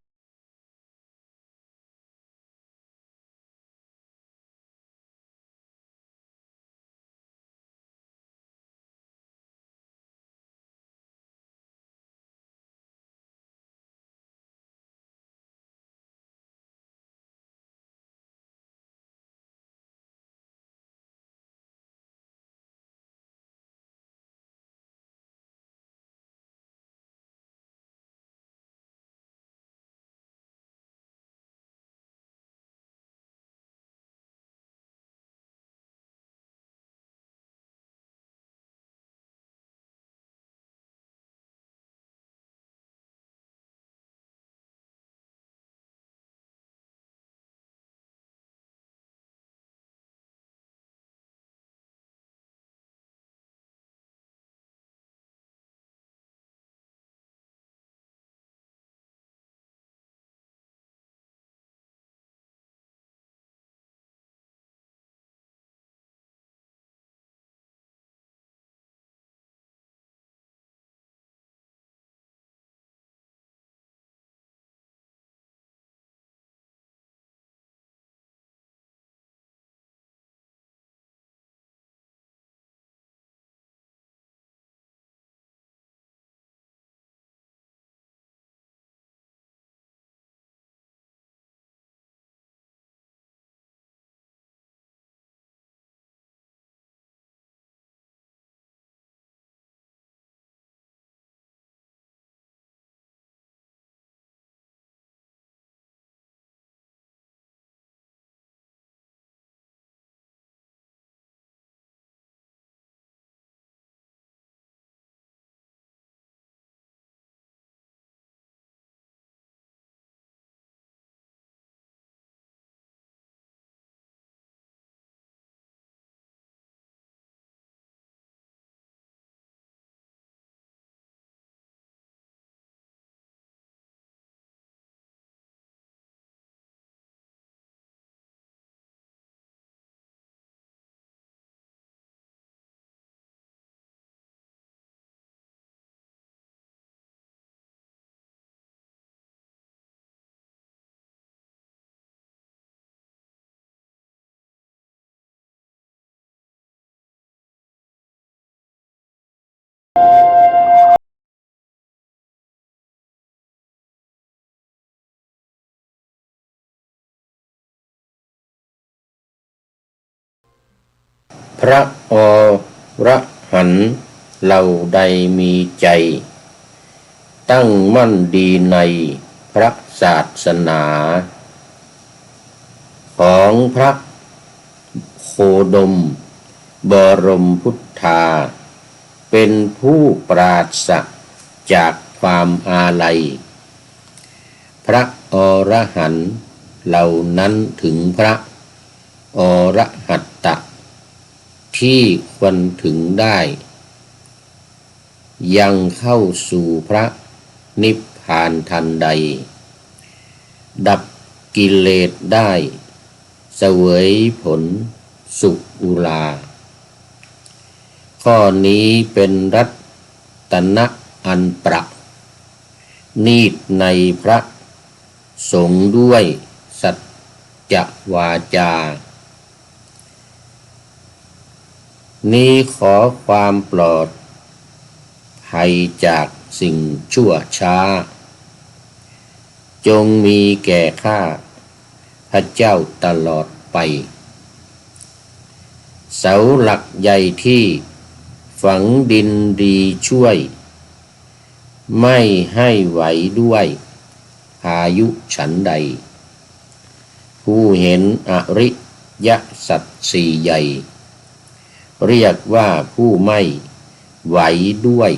Speaker 7: พระอรหันต์เหล่าใดมีใจตั้งมั่นดีในพระศาสนาของพระโคดมบรมพุทธาเป็นผู้ปราศจากความอาลัยพระอรหันต์เหล่านั้นถึงพระอรหัตตะที่ควรถึงได้ยังเข้าสู่พระนิพพานทันใดดับกิเลสได้เสวยผลสุขอุราข้อนี้เป็นรัตนะอันประณีตในพระสงฆ์ด้วยสัจจวาจานี้ขอความปลอดภัยจากสิ่งชั่วช้าจงมีแก่ข้าพระเจ้าตลอดไปเสาหลักใหญ่ที่ฝังดินดีช่วยไม่ให้ไหวด้วยพ ายุฉันใดผู้เห็นอริยสัจสี่ใหญ่เรียกว่าผู้ไม่ไหวด้วย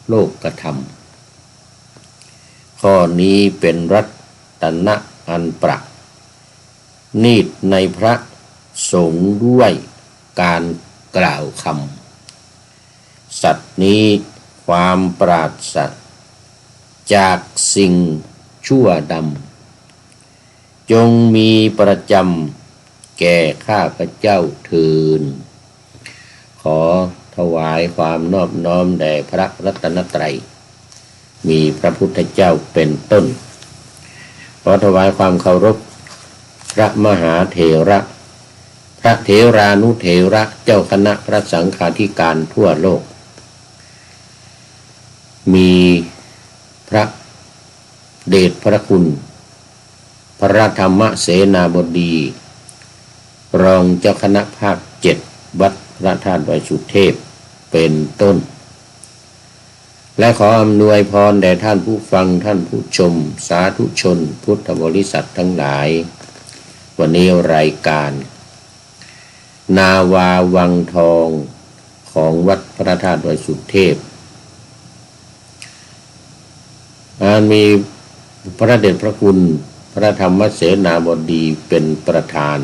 Speaker 7: โลกธรรมข้อนี้เป็นรัตนะอันประณีตในพระสงฆ์ด้วยการกล่าวคำสัตว์นี้ความปราศจากสิ่งชั่วดำจงมีประจำแก่ข้าพเจ้าเถิดขอถวายความนอบน้อมแด่พระรัตนตรัยมีพระพุทธเจ้าเป็นต้นขอถวายความเคารพพระมหาเถระพระเถรานุเถระเจ้าคณะพระสังฆาธิการทั่วโลกมีพระเดชพระคุณพระธรรมเสนาบดีรองเจ้าคณะภาค7วัดพระธาตุดอยสุเทพเป็นต้นและขออำนวยพรแด่ท่านผู้ฟังท่านผู้ชมสาธุชนพุทธบริษัททั้งหลายวันนี้รายการนาวาวังทองของวัดพระธาตุดอยสุเทพมีพระเดชพระคุณพระธรรมเสนาบดีเป็นประธาน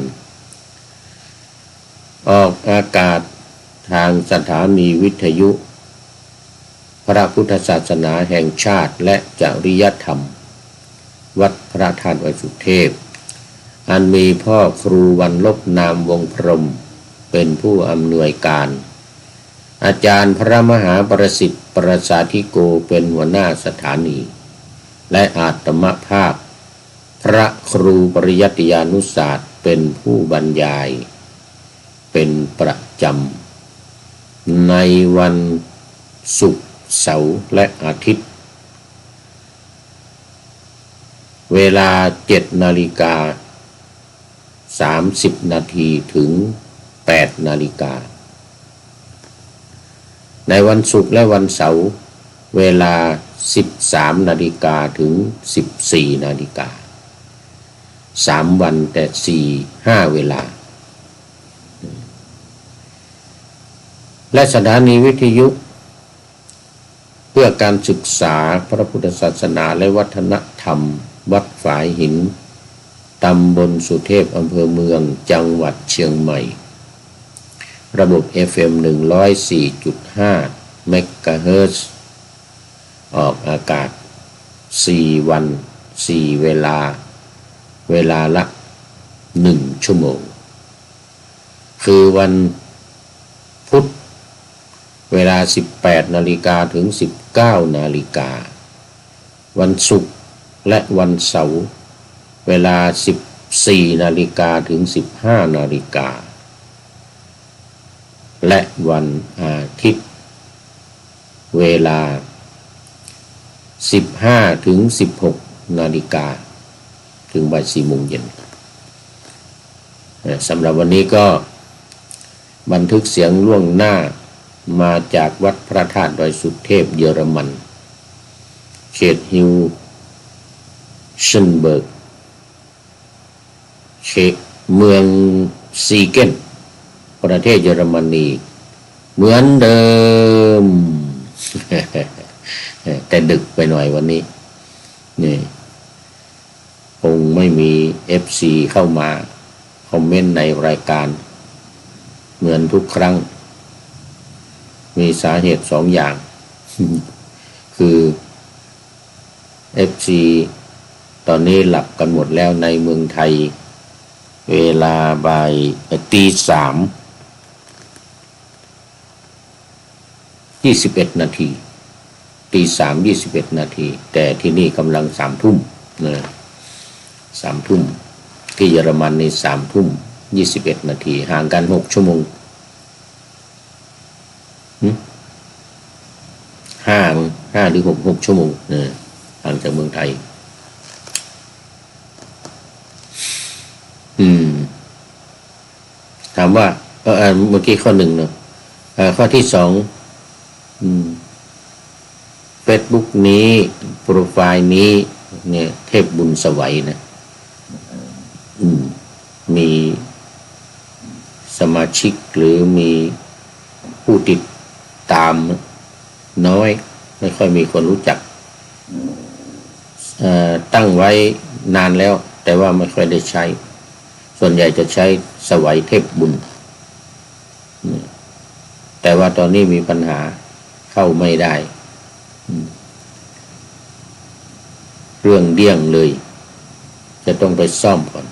Speaker 7: ออกอากาศทางสถานีวิทยุพระพุทธศาสนาแห่งชาติและจริยธรรมวัดพระธาตุดอยสุเทพอันมีพ่อครูวันลบนามวงพรหมเป็นผู้อำนวยการอาจารย์พระมหาประสิทธิ์ประสาธิโกเป็นหัวหน้าสถานีและอาตมภาพพระครูปริยัติยานุศาสตร์เป็นผู้บรรยายเป็นประจำในวันศุกร์เสาร์และอาทิตย์เวลา 7:30 นาทีถึง 8 นาฬิกาในวันศุกร์และวันเสาร์เวลา 13 นาฬิกาถึง 14 นาฬิกา3 วันแต่ 4-5 เวลาและสถานีวิทยุเพื่อการศึกษาพระพุทธศาสนาและวัฒนธรรมวัดฝายหินตำบลสุเทพอำเภอเมืองจังหวัดเชียงใหม่ระบบ FM 104.5 เมกะเฮิรตซ์ออกอากาศ4 วัน 4 เวลาละ 1 ชั่วโมงคือวันพุธเวลา 18 นาฬิกาถึง 19 นาฬิกาวันศุกร์และวันเสาร์เวลา 14 นาฬิกาถึง 15 นาฬิกาและวันอาทิตย์เวลา 15 ถึง 16 นาฬิกาถึงบ่าย 4 โมงเย็นสำหรับวันนี้ก็บันทึกเสียงล่วงหน้ามาจากวัดพระธาตุดอยสุเทพเยอรมันเขตฮิวเชนเบิร์กเขตเมืองซีเกนประเทศเยอรมนีเหมือนเดิม แต่ดึกไปหน่อยวันนี้นี่คงไม่มี FC เข้ามาคอมเมนต์ในรายการเหมือนทุกครั้งมีสาเหตุ2 อย่าง คือ FC ตอนนี้หลับกันหมดแล้วในเมืองไทยเวลาบ่ายตี 3:21 นาทีตี 3:21 นาทีแต่ที่นี่กำลัง3 ทุ่มนะ3 ทุ่มที่เยอรมันใน3:21 นาทีห่างกัน6 ชั่วโมง5 หรือ 6 ชั่วโมงห่างจากเมืองไทยถามว่าเมื่อกี้ข้อ 1เนาะข้อที่ 2Facebook นี้โปรไฟล์นี้ เนี่ยเทพบุญสวัยนะมีสมาชิกหรือมีผู้ติดตามน้อยไม่ค่อยมีคนรู้จักตั้งไว้นานแล้วแต่ว่าไม่ค่อยได้ใช้ส่วนใหญ่จะใช้สวัยเทพบุญแต่ว่าตอนนี้มีปัญหาเข้าไม่ได้เรื่องเดี้ยงเลยจะต้องไปซ่อมก่อน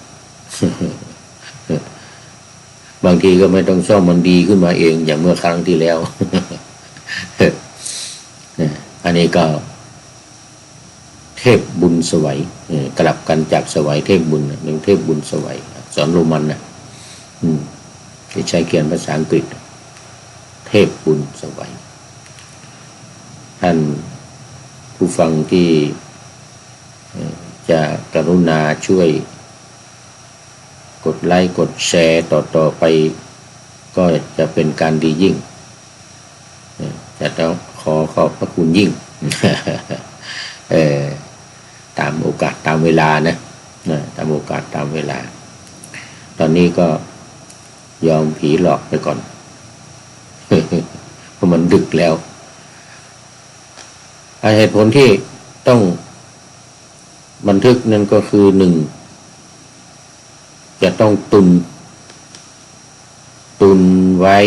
Speaker 7: บางทีก็ไม่ต้องซ่อมมันดีขึ้นมาเองอย่างเมื่อครั้งที่แล้ว อันนี้ก็เทพบุญสวัยกลับกันจากสวัยเทพบุญหนึ่งเทพบุญสวัยสอนโรมันนะที่ใช้เขียนภาษาอังกฤษเทพบุญสวัยท่านผู้ฟังที่จะกรุณาช่วยกดไลค์กดแชร์ต่อไปก็จะเป็นการดียิ่งจะต้องขอบพระคุณยิ่ง ตามโอกาสตามเวลานะตามโอกาสตามเวลาตอนนี้ก็ยอมผีหลอกไปก่อน เพราะมันดึกแล้วเหตุผลที่ต้องบันทึกนั่นก็คือหนึ่งจะต้องตุนไว้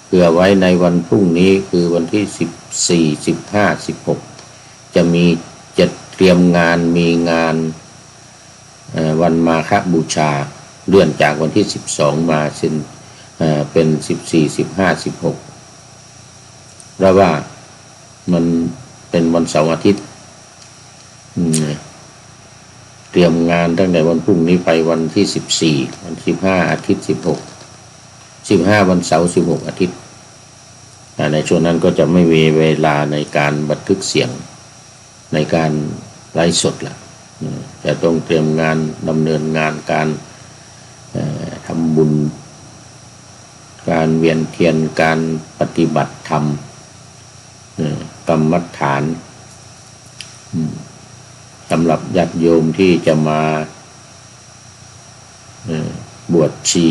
Speaker 7: เผื่อไว้ในวันพรุ่งนี้คือวันที่14 15 16จะเตรียมงานมีงานวันมาฆบูชาเลื่อนจากวันที่12มาเป็น14 15 16เพราะว่ามันเป็นวันเสาร์อาทิตย์เตรียมงานตั้งแต่วันพรุ่งนี้ไปวันที่14วัน15อาทิตย์15วันเสาร์16อาทิตย์ในช่วงนั้นก็จะไม่มีเวลาในการบันทึกเสียงในการไลฟ์สดละจะต้องเตรียมงานดำเนินงานการทำบุญการเวียนเทียนการปฏิบัติธรรมกรรมฐานสำหรับญาติโยมที่จะมาบวชชี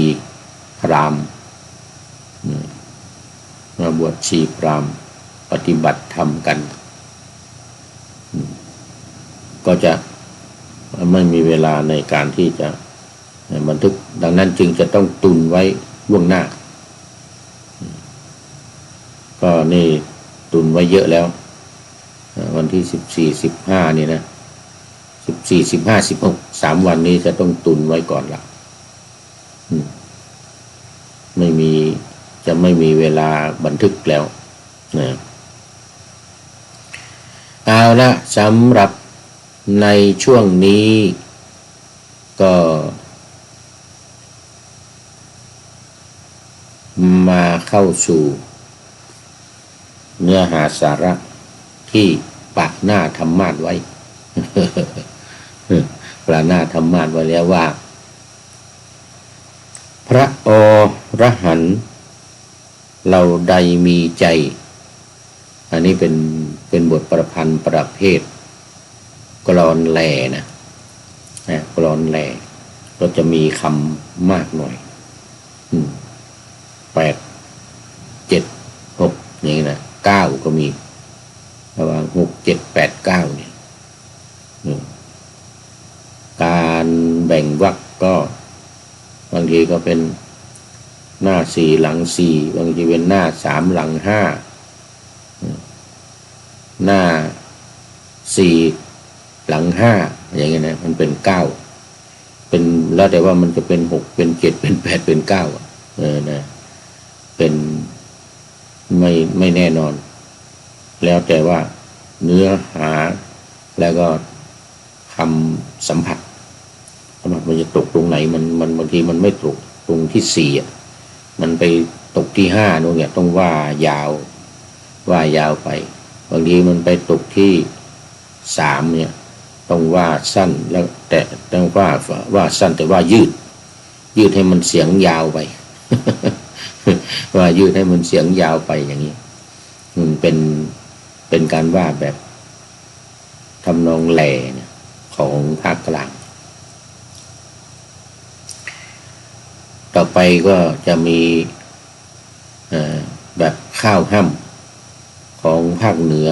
Speaker 7: พราหมณ์มาบวชชีพราหมณ์ปฏิบัติธรรมกันก็จะไม่มีเวลาในการที่จะบันทึกดังนั้นจึงจะต้องตุนไว้ล่วงหน้าก็นี่ตุนไว้เยอะแล้ววันที่14 15นี่นะ14 15 16 3วันนี้จะต้องตุนไว้ก่อนละจะไม่มีเวลาบันทึกแล้วนะเอาละสำหรับในช่วงนี้ก็มาเข้าสู่เนื้อหาสาระที่ปักหน้าธรรมาสไว้ ปะหน้าธรรมาสไว้แล้วว่าพระอรหันต์เราใดมีใจอันนี้เป็นบทประพันธ์ประเภทกลอนแหล่นะกลอนแหล่ก็จะมีคำมากหน่อย8 7 6อย่างนี้นะ9ก็มีระหว่าง6 7 8 9เนี่ยการแบ่งวรรคก็บางทีก็เป็นหน้า4หลัง4บางทีเป็นหน้า3หลัง5หน้า4หลัง5อย่างเงี้ยนะมันเป็น9เป็นแล้วแต่ว่ามันจะเป็น6เป็น7เป็น8เป็น9นะเป็นไม่แน่นอนแล้วแต่ว่าเนื้อหาแล้วก็คำสัมผัสมันจะตกตรงไหนมันบางทีมันไม่ตกตรงที่4มันไปตกที่5นู่นเนี่ยต้องว่ายาวไปบางทีมันไปตกที่3เนี่ยต้องว่าสั้นแล้วแต่ต้องว่าสั้นแต่ว่ายืดให้มันเสียงยาวไป ว่ายืดให้มันเสียงยาวไปอย่างนี้เป็นการว่าแบบทำนองแหล่เนี่ย ของภาคกลางต่อไปก็จะมีแบบข้าวห้ำของภาคเหนือ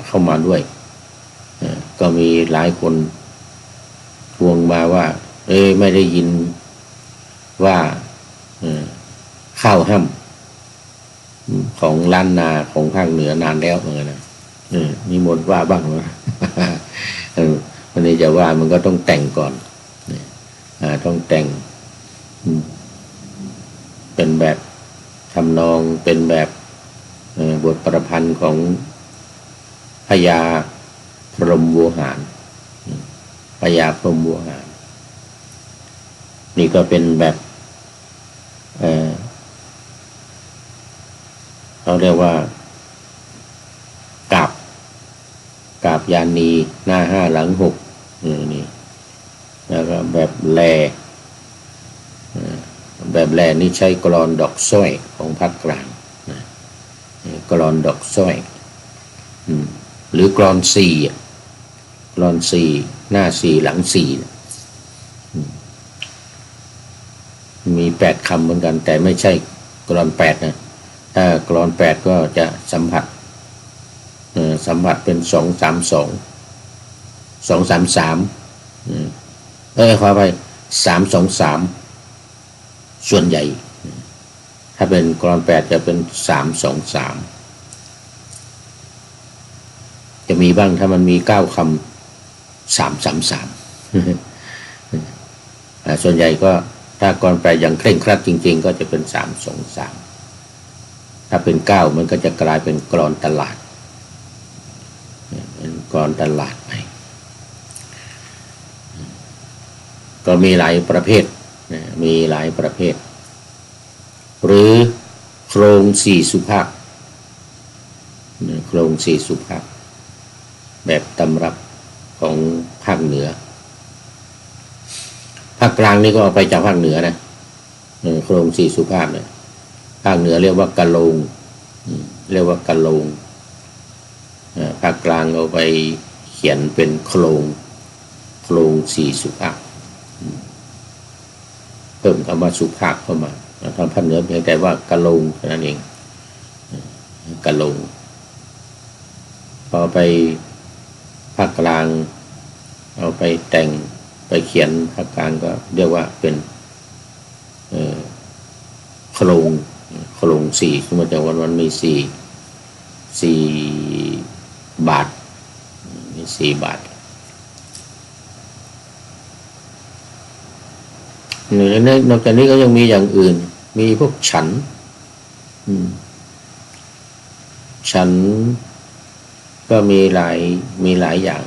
Speaker 7: เข้ามาด้วยก็มีหลายคนทวงมาว่าไม่ได้ยินว่าข้าวห้ำของล้านนาของภาคเหนือนานแล้วเหมือนกันนะนิมนต์ว่าบ้างว่าวันนี้จะว่ามันก็ต้องแต่งก่อนต้องแต่งเป็นแบบทำนองเป็นแบบบทประพันธ์ของพญาพรหมโวหารพญาพรหมโวหารนี่ก็เป็นแบบเขาเรียกว่ากาบยานีหน้า5หลัง6นี่แล้วก็แบบแลนี่ใช้กลอนดอกสร้อยของภาคกลางกลอนดอกสร้อยหรือกลอน4หน้า4หลัง4มี8คำเหมือนกันแต่ไม่ใช่กลอน8นะถ้ากลอน8ก็จะสัมผัสเป็น232 233ขอไป323ส่วนใหญ่ถ้าเป็นกลอน8จะเป็น323จะมีบ้างถ้ามันมี9คำ333ส่วนใหญ่ก็ถ้ากลอน8อย่างเคร่งครัดจริงๆก็จะเป็น323ถ้าเป็น9มันก็จะกลายเป็นกลอนตลาดเป็นกลอนตลาดไปก็มีหลายประเภทหรือโครง4สุภาพโครง4สุภาพแบบตำรับของภาคเหนือภาคกลางนี่ก็เอาไปจากภาคเหนือนะโครง4สุภาพเนี่ยภาคเหนือเรียกว่ากะโลงภาคกลางเอาไปเขียนเป็นโครง4สุภาพเพิ่มคำว่าสุภาพเข้ามาทางภาคเหนือเพียงแต่ว่ากะโลงเท่านั้นเองกะโลงพอไปภาคกลางเอาไปแต่งไปเขียนภาคกลางก็เรียกว่าเป็นโครง4สมมติแต่วันมี4บาทมี4 บาทนอกจากนี้ก็ยังมีอย่างอื่นมีพวกฉันก็มีหลายอย่าง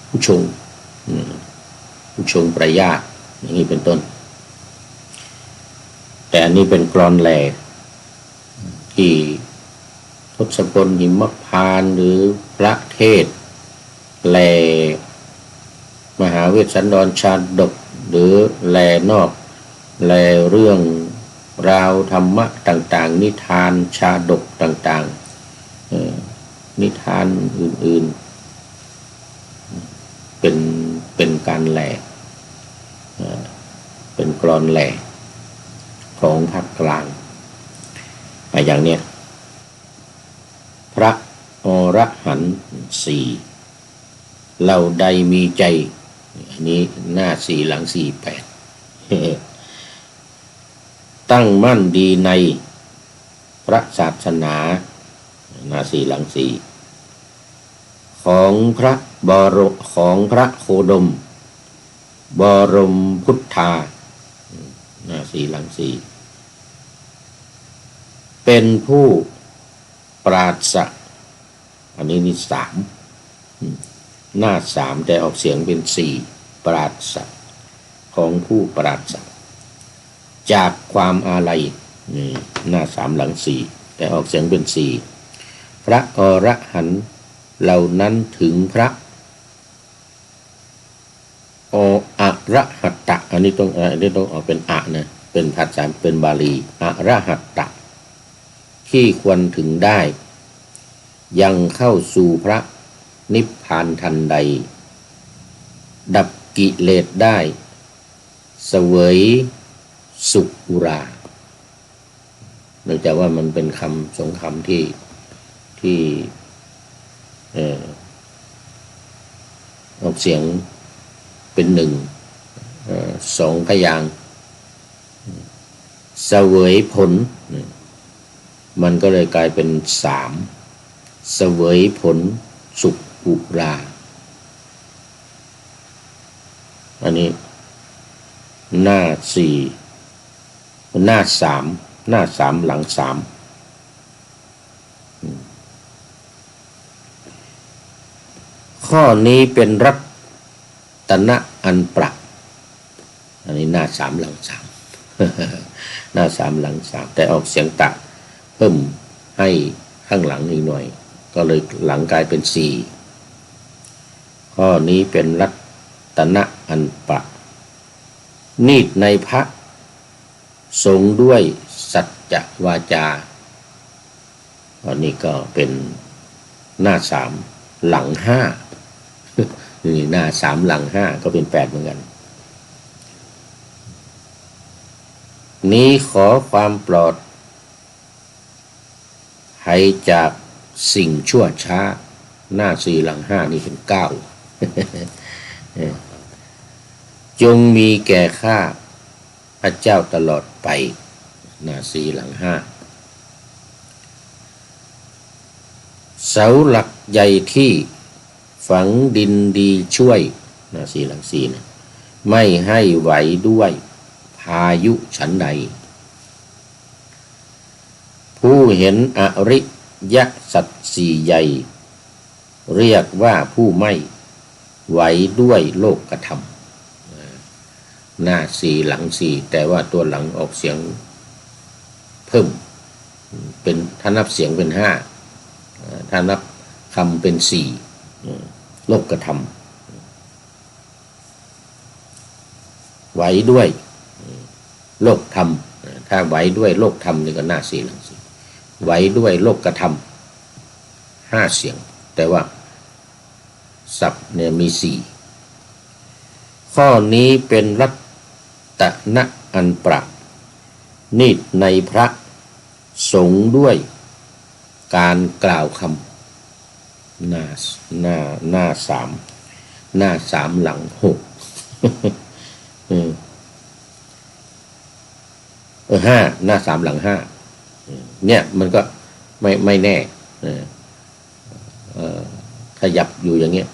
Speaker 7: ผู้ชงประหยัดอย่างนี้เป็นต้นแต่อันนี้เป็นกลอนแหล่ที่ทศพลหิมพานต์หรือพระเทศแหล่มหาเวสสันดรชาดกหรือแลนอกแลเรื่องราวธรรมะต่างๆนิทานชาดกต่างๆนิทานอื่นๆเป็นการแลเป็นกลอนแลของภาคกลางอย่างเนี้ยพระอรหันต์4เราใดมีใจอันนี้หน้า4หลัง48ตั้งมั่นดีในพระศาสนาหน้า4หลัง4ของพระโคดมบรมพุทธาหน้า4หลัง4เป็นผู้ปราศอันนี้นี่3หน้า3แต่ออกเสียงเป็น4ปราศของผู้ปราศจากความอาลัยหน้า3หลัง4แต่ออกเสียงเป็น4พระอรหันต์เหล่านั้นถึงพระอรหัตตะอันนี้ต้องออกเป็นอะนะเป็นภาษาเป็นบาลีอรหัตตะที่ควรถึงได้ ยังเข้าสู่พระนิพพานทันใดดับกิเลสได้เสวยสุขอุราเนื่องจากว่ามันเป็นคำสองคำที่ออกเสียงเป็นหนึ่งสองพยางค์เสวยผลมันก็เลยกลายเป็นสามเสวยผลสุขอุราอันนี้หน้าสี่หน้าสามหลังสามข้อนี้เป็นรัตนะอันปรักอันนี้หน้าสามหลังสาม หน้าสามหลังสามแต่ออกเสียงตะเพิ่มให้ข้างหลังอีกหน่อยก็เลยหลังกลายเป็นสี่ข้อนี้เป็นรัตนะอันปรักนิดในพระทรงด้วยสัจจวาจาอันนี้ก็เป็นหน้าสามหลังห้า นี่หน้าสามหลังห้าก็เป็นแปดเหมือนกันนี้ขอความปลอดภัยจากสิ่งชั่วช้าหน้าสี่หลังห้านี่เป็นเก้า จงมีแก่ข้าพระเจ้าตลอดไปหน้าสี่หลังห้าเสาหลักใหญ่ที่ฝังดินดีช่วยหน้าสี่หลังสี่นะไม่ให้ไหวด้วยพายุฉันใดผู้เห็นอริยสัจสี่ใหญ่เรียกว่าผู้ไม่ไหวด้วยโลกธรรมหน้าสี่หลังสี่แต่ว่าตัวหลังออกเสียงเพิ่มเป็นถ้านับเสียงเป็นห้าถ้านับคำเป็นสี่โลกธรรมไหวด้วยโลกธรรมถ้าไหวด้วยโลกธรรมนี่ก็หน้าสี่หลังสี่ไหวด้วยโลกธรรมห้าเสียงแต่ว่าศัพท์เนี่ยมีสี่ข้อนี้เป็นรัตนะอันปรักนิดในพระสงฆ์ด้วยการกล่าวคำหน้าสามหลังหก ห้าหน้าสามหลังห้าเนี่ยมันก็ไม่แน่ขยับอยู่อย่างเงี้ย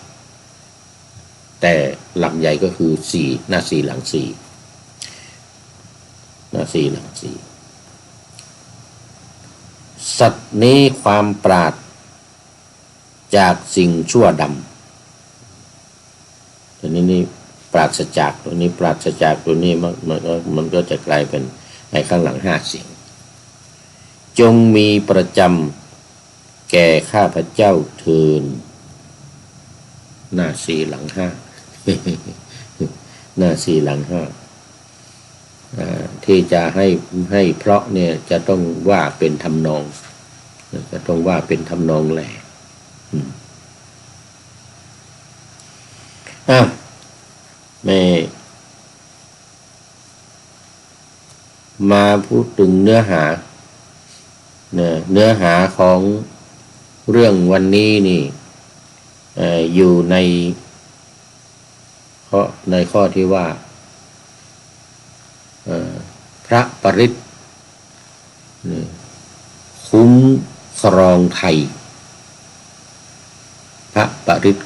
Speaker 7: แต่หลักใหญ่ก็คือสี่หน้าสี่หลังสี่หน้าสี่หลังสี่สัตว์นี้ความปราศจากสิ่งชั่วดำตัวนี้ปราศจากตัวนี้ปราศจากตัวนี้มันก็จะกลายเป็นในข้างหลังห้าเสียงจงมีประจำแก่ข้าพเจ้าเทินหน้าสี่หลังห้า หน้าสี่หลังห้าที่จะให้เพราะเนี่ยจะต้องว่าเป็นทำนองจะต้องว่าเป็นทำนองแหละแม่มาพูดถึงเนื้อหาของเรื่องวันนี้นี่อยู่ในข้อที่ว่าพระปริตรคุ้มครองไทยพระปริตร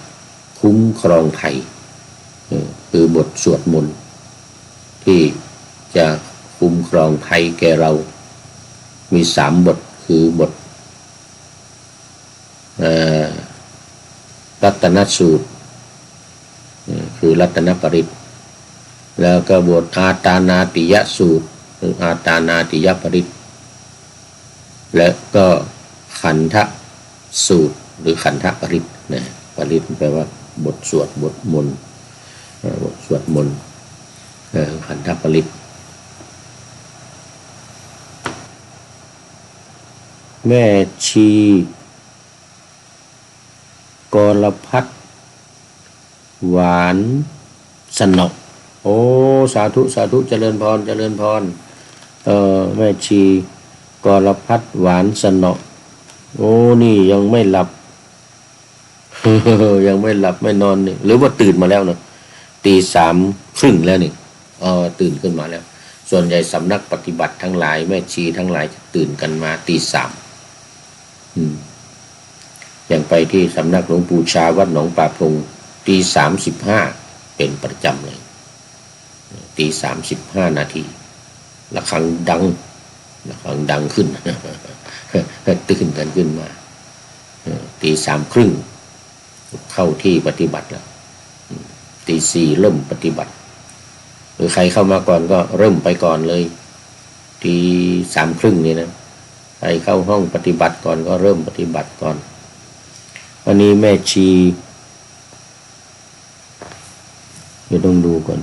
Speaker 7: คุ้มครองไทยคือบทสวดมนต์ที่จะคุ้มครองไทยแก่เรามีสามบทคือบทรัตนสูตรคือรัตนปริตรแล้วก็บทอาตานาติยสูตรหรืออาตานาติยปริตรและก็ขันธสูตรหรือขันธปริตรปริตรแปลว่าบทสวดบทมนต์บทสวดมนต์ขันธปริตรแม่ชี กรพัฒน์หวานสนกโอ้สาธุสาธุเจริญพรเจริญพรแม่ชีกรพัฒน์หวานสนกโอ้นี่ยังไม่หลับ ยังไม่หลับไม่นอนนี่หรือว่าตื่นมาแล้วเนาะตีสามครึ่งแล้วนี่ตื่นขึ้นมาแล้วส่วนใหญ่สำนักปฏิบัติทั้งหลายแม่ชีทั้งหลายจะตื่นกันมาตีสามอย่างไปที่สำนักหลวงปู่ชาวัดหนองป่าพงตี3:15เป็นประจำเลยตี3:15นาทีระฆังดังขึ้น ตื่นกันขึ้นมาตี3:30เข้าที่ปฏิบัติแล้วตี4เริ่มปฏิบัติหรือใครเข้ามาก่อนก็เริ่มไปก่อนเลยตี3:30นี่นะใครเข้าห้องปฏิบัติก่อนก็เริ่มปฏิบัติก่อนวันนี้แม่ชีเดี๋ยวต้องดูก่อน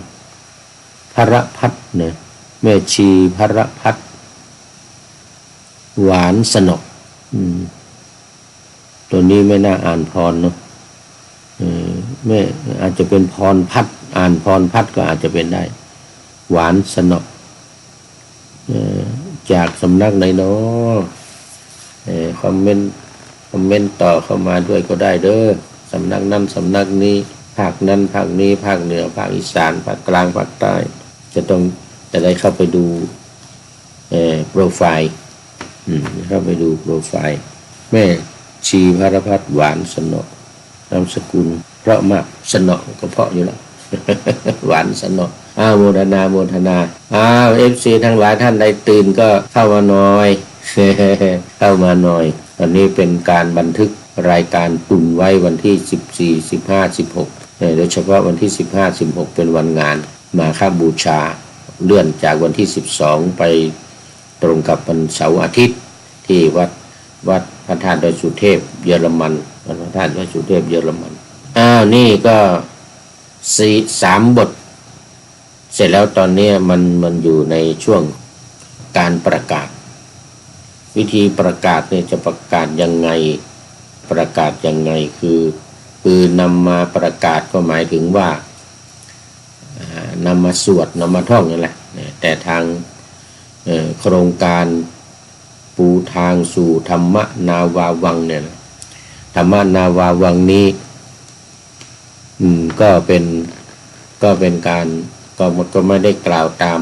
Speaker 7: พระพัฒน์นะแม่ชีพระพัฒน์หวานสนกตัวนี้ไม่น่าอ่านพรเนาะไม่อาจจะเป็นพรพัฒน์อ่านพรพัฒน์ก็อาจจะเป็นได้หวานสนกจากสำนักไหนเนาะคอมเมนต์ต่อเข้ามาด้วยก็ได้เด้อสำนักนั้นสำนักนี้ภาคนั้นภาคนี้ภาคเหนือภาคอีสานภาคกลางภาคใต้จะได้เข้าไปดูโปรไฟล์เข้าไปดูโปรไฟล์แม่ชีพรพัฒน์หวานสนอนามสกุลเพราะมากสนอก็เพราะอยู่แล้ว หวานสนอโมทนาFC ทั้งหลายท่านใดตื่นก็เข้ามาหน่อย เข้ามาหน่อยตอนนี้เป็นการบันทึกรายการตุนไว้วันที่14 15 16โดยเฉพาะวันที่15 16เป็นวันงานมาฆบูชาเลื่อนจากวันที่12ไปตรงกับวันเสาร์อาทิตย์ที่วัดพระธาตุดอยสุเทพเยอรมันวัดพระธาตุดอยสุเทพเยอรมันนี่ก็3 บทเสร็จแล้วตอนนี้มันอยู่ในช่วงการประกาศวิธีประกาศเนี่ยจะประกาศยังไงคือนำมาประกาศก็หมายถึงว่านำมาสวดนำมาท่องนั่นแหละแต่ทางโครงการปูทางสู่ธรรมนาวาวังเนี่ยธรรมนาวาวังนี้ก็เป็นการก็ไม่ได้กล่าวตาม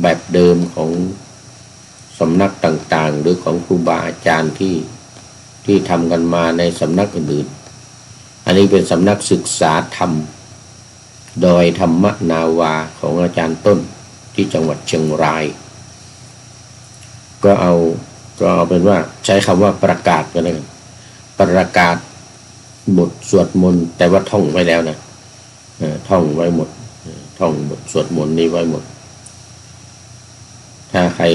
Speaker 7: แบบเดิมของสำนักต่างๆหรือของครูบาอาจารย์ที่ทำกันมาในสำนักอื่นๆอันนี้เป็นสำนักศึกษาธรรมโดยธรรมนาวาของอาจารย์ต้นที่จังหวัดเชียงรายก็เอาเป็นว่าใช้คำว่าประกาศกันเลยประกาศบทสวดมนต์แต่ว่าท่องไว้แล้วนะท่องไว้หมดท่องบทสวดมนต์นี้ไว้หมดถ้าใคร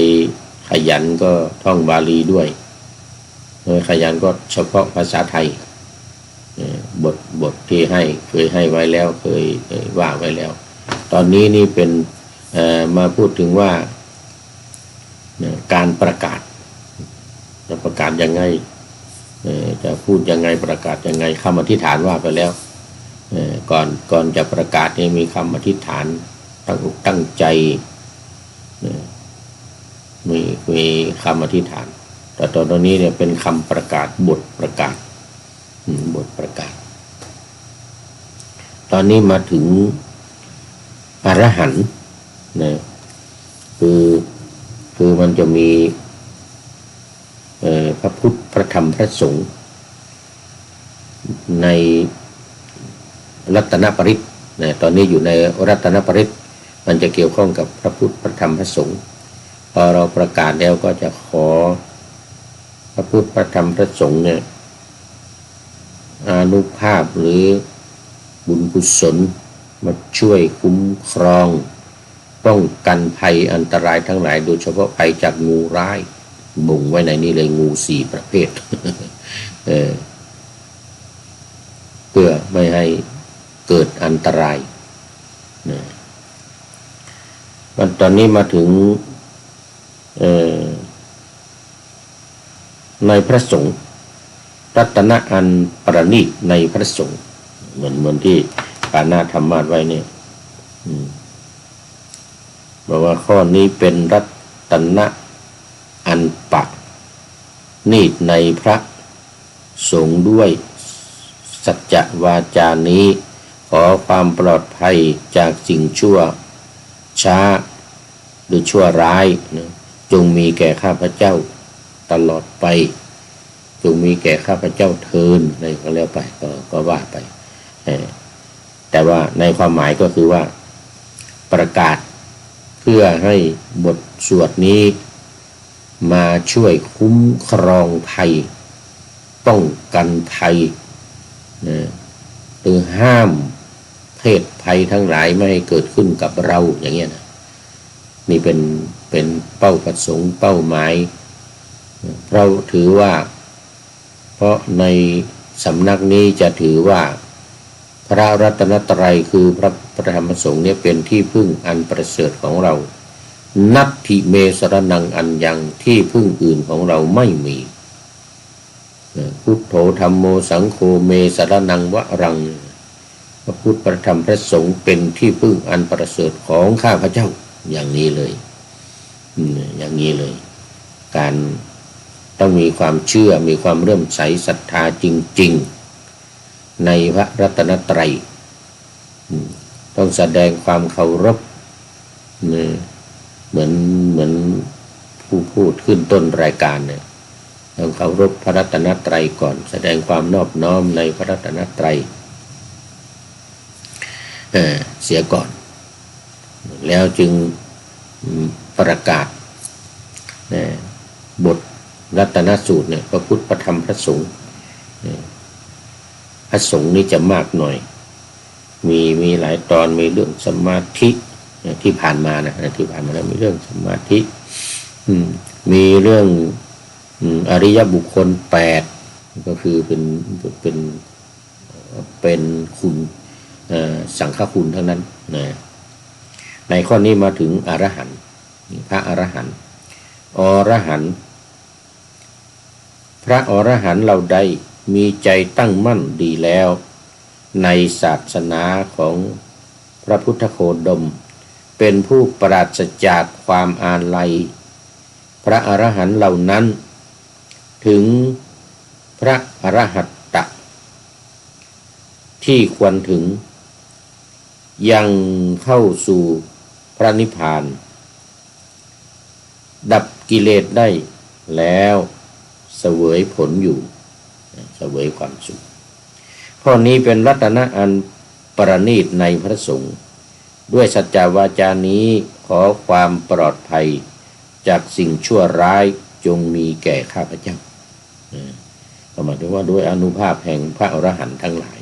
Speaker 7: ขยันก็ท่องบาลีด้วยขยันก็เฉพาะภาษาไทยบทที่เคยให้ไว้แล้วเคยว่าไว้แล้วตอนนี้นี่เป็นมาพูดถึงว่าการประกาศจะประกาศยังไงจะพูดยังไงประกาศยังไงคำอธิษฐานว่าไปแล้วก่อนจะประกาศนี่มีคำอธิษฐานตั้งอกตั้งใจมีคำอธิษฐานแต่ตอนนี้เนี่ยเป็นคำประกาศบทประกาศตอนนี้มาถึงอรหันต์นะคือมันจะมีพระพุทธพระธรรมพระสงฆ์ในรัตนปริตนะตอนนี้อยู่ในรัตนปริตมันจะเกี่ยวข้องกับพระพุทธพระธรรมพระสงฆ์พอเราประกาศแล้วก็จะขอพระพุทธพระธรรมพระสงฆ์เนี่ยอานุภาพหรือบุญกุศลมาช่วยคุ้มครองป้องกันภัยอันตรายทั้งหลายโดยเฉพาะภัยจากงูร้ายบ่งไว้ในนี้เลยงู4 ประเภท เพื่อไม่ให้เกิดอันตรายตอนนี้มาถึงในพระสงฆ์ รัตนะอันประณีตในพระสงฆ์เหมือนที่ปานาธรรมาสไว้เนี่ยบอกว่าข้อนี้เป็นรัตนะอันประณีตในพระสงฆ์ด้วยสัจจวาจานี้ขอความปลอดภัยจากสิ่งชั่วช้าหรือชั่วร้ายนะจงมีแก่ข้าพเจ้าตลอดไปจงมีแก่ข้าพเจ้าเทินอะไรก็แล้วไปก็ว่าไปแต่ว่าในความหมายก็คือว่าประกาศเพื่อให้บทสวดนี้มาช่วยคุ้มครองภัยป้องกันภัยนะหรือห้ามเพศภัยทั้งหลายไม่ให้เกิดขึ้นกับเราอย่างเงี้ยนะนี่เป็นเป้าประสงค์เป้าหมายเราถือว่าเพราะในสำนักนี้จะถือว่าพระรัตนตรัยคือพระธรรมสงฆ์เนี่ยเป็นที่พึ่งอันประเสริฐของเรานัตถิเมสรนังอันยังที่พึ่งอื่นของเราไม่มีพุทโธธัมโมสังโฆเมสรนังวรังพระพุทธพระธรรมพระสงฆ์เป็นที่พึ่งอันประเสริฐของข้าพเจ้าอย่างนี้เลยอย่างนี้เลยการต้องมีความเชื่อมีความเริ่มใสศรัทธาจริงๆในพระรัตนตรัยต้องแสดงความเคารพเหมือนผู้พูดขึ้นต้นรายการเนี่ยต้องเคารพพระรัตนตรัยก่อนแสดงความนอบน้อมในพระรัตนตรัยเสียก่อนแล้วจึงประกาศบทรัตนสูตรเนี่ยพระพุทธพระธรรมพระสงฆ์พระสงฆ์นี่จะมากหน่อยมีหลายตอนมีเรื่องสมาธิที่ผ่านมานะที่ผ่านมาแล้วมีเรื่องสมาธิมีเรื่องอริยบุคคล8ก็คือเป็นคุณสังฆคุณทั้งนั้นนะในข้อนี้มาถึงอรหันต์พระอรหันต์อรหันต์พระอรหันต์เราใดมีใจตั้งมั่นดีแล้วในศาสนาของพระพุทธโคดมเป็นผู้ปราศจากความอาลัยพระอรหันต์เหล่านั้นถึงพระอรหัตตะที่ควรถึงยังเข้าสู่พระนิพพานดับกิเลสได้แล้วเสวยผลอยู่เสวยความสุขข้อนี้เป็นรัตนะอันประณีตในพระสงฆ์ด้วยสัจจวาจานี้ขอความปลอดภัยจากสิ่งชั่วร้ายจงมีแก่ข้าพเจ้าหมายถึงว่าด้วยอานุภาพแห่งพระอรหันต์ทั้งหลาย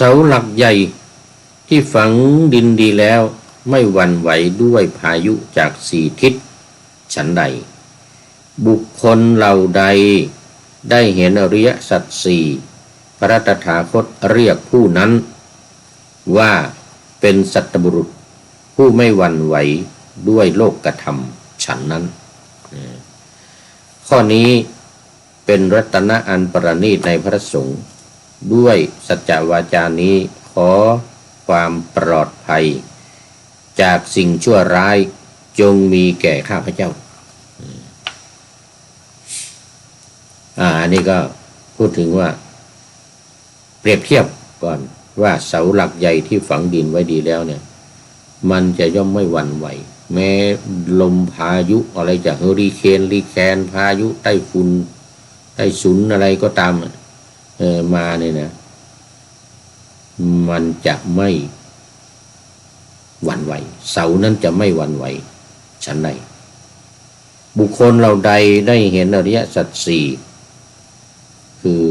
Speaker 7: เสาหลักใหญ่ที่ฝังดินดีแล้วไม่หวั่นไหวด้วยพายุจาก4 ทิศฉันใดบุคคลเหล่าใดได้เห็นอริยสัจ 4พระตถาคตเรียกผู้นั้นว่าเป็นสัตบุรุษผู้ไม่หวั่นไหวด้วยโลกธรรมฉันนั้นข้อนี้เป็นรัตนะอันประณีตในพระสงฆ์ด้วยสัจจวาจานี้ขอความปลอดภัยจากสิ่งชั่วร้ายจงมีแก่ข้าพเจ้าอันนี้ก็พูดถึงว่าเปรียบเทียบก่อนว่าเสาหลักใหญ่ที่ฝังดินไว้ดีแล้วเนี่ยมันจะย่อมไม่หวั่นไหวแม้ลมพายุอะไรจากเฮอริเคนลีแคนพายุไต้ฝุ่นไต้สุนอะไรก็ตามมาเนี่ยนะมันจะไม่หวั่นไหวเสานั้นจะไม่หวั่นไหวฉันใดบุคคลเราใดได้เห็นอริยสัจ 4คือ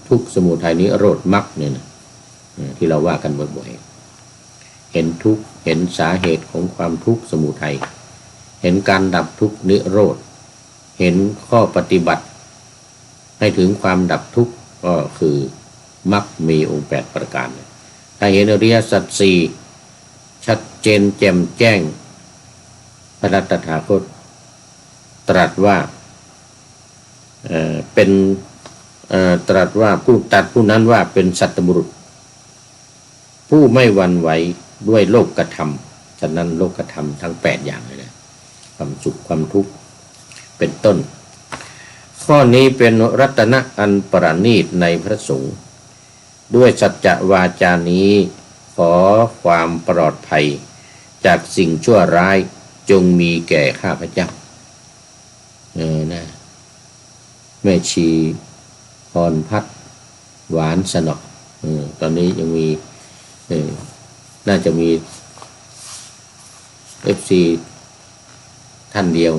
Speaker 7: ทุกข์สมุทัยนิโรธมรรคเนี่ยนะที่เราว่ากันบ่อยๆเห็นทุกข์เห็นสาเหตุของความทุกข์สมุทัยเห็นการดับทุกข์นิโรธเห็นข้อปฏิบัติ ให้ถึงความดับทุกข์ก็คือมรรคมีองค์8ประการถ้าเห็นอริยสัจสี่ชัดเจนแจ่มแจ้งพระตถาคตตรัสว่าตรัสว่าผู้ตัดผู้นั้นว่าเป็นสัตบุรุษผู้ไม่หวั่นไหวด้วยโลกธรรมฉะนั้นโลกธรรมทั้ง8อย่างเลยนะความสุขความทุกข์เป็นต้นข้อนี้เป็นรัตนะอันประณีตในพระสงฆ์ด้วยสัจจวาจานี้ขอความปลอดภัยจากสิ่งชั่วร้ายจงมีแก่ข้าพเจ้านะแม่ชีพรพัฒน์หวานสนอตอนนี้ยังมีน่าจะมี FC ท่านเดียว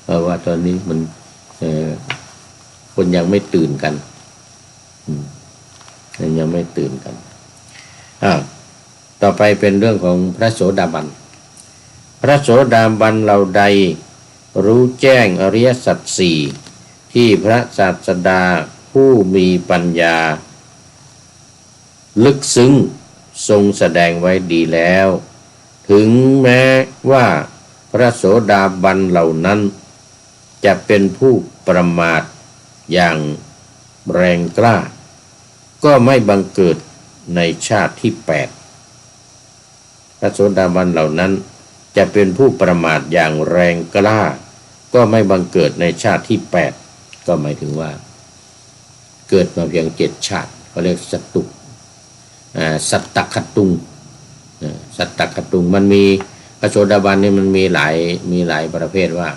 Speaker 7: เพราะว่าตอนนี้มันคนยังไม่ตื่นกันยังไม่ตื่นกันต่อไปเป็นเรื่องของพระโสดาบันพระโสดาบันเราใดรู้แจ้งอริยสัจสี่ที่พระศาสดาผู้มีปัญญาลึกซึ้งทรงแสดงไว้ดีแล้วถึงแม้ว่าพระโสดาบันเหล่านั้นจะเป็นผู้ประมาทอย่างแรงกล้าก็ไม่บังเกิดในชาติที่8พระโสดาบันเหล่านั้นจะเป็นผู้ประมาทอย่างแรงกล้าก็ไม่บังเกิดในชาติที่8ก็หมายถึงว่าเกิดมาเพียง7ชาติเขาเรียกสัตตคตุงสัตตคตุงมันมีพระโสดาบันนี่มันมีหลายประเภทว่า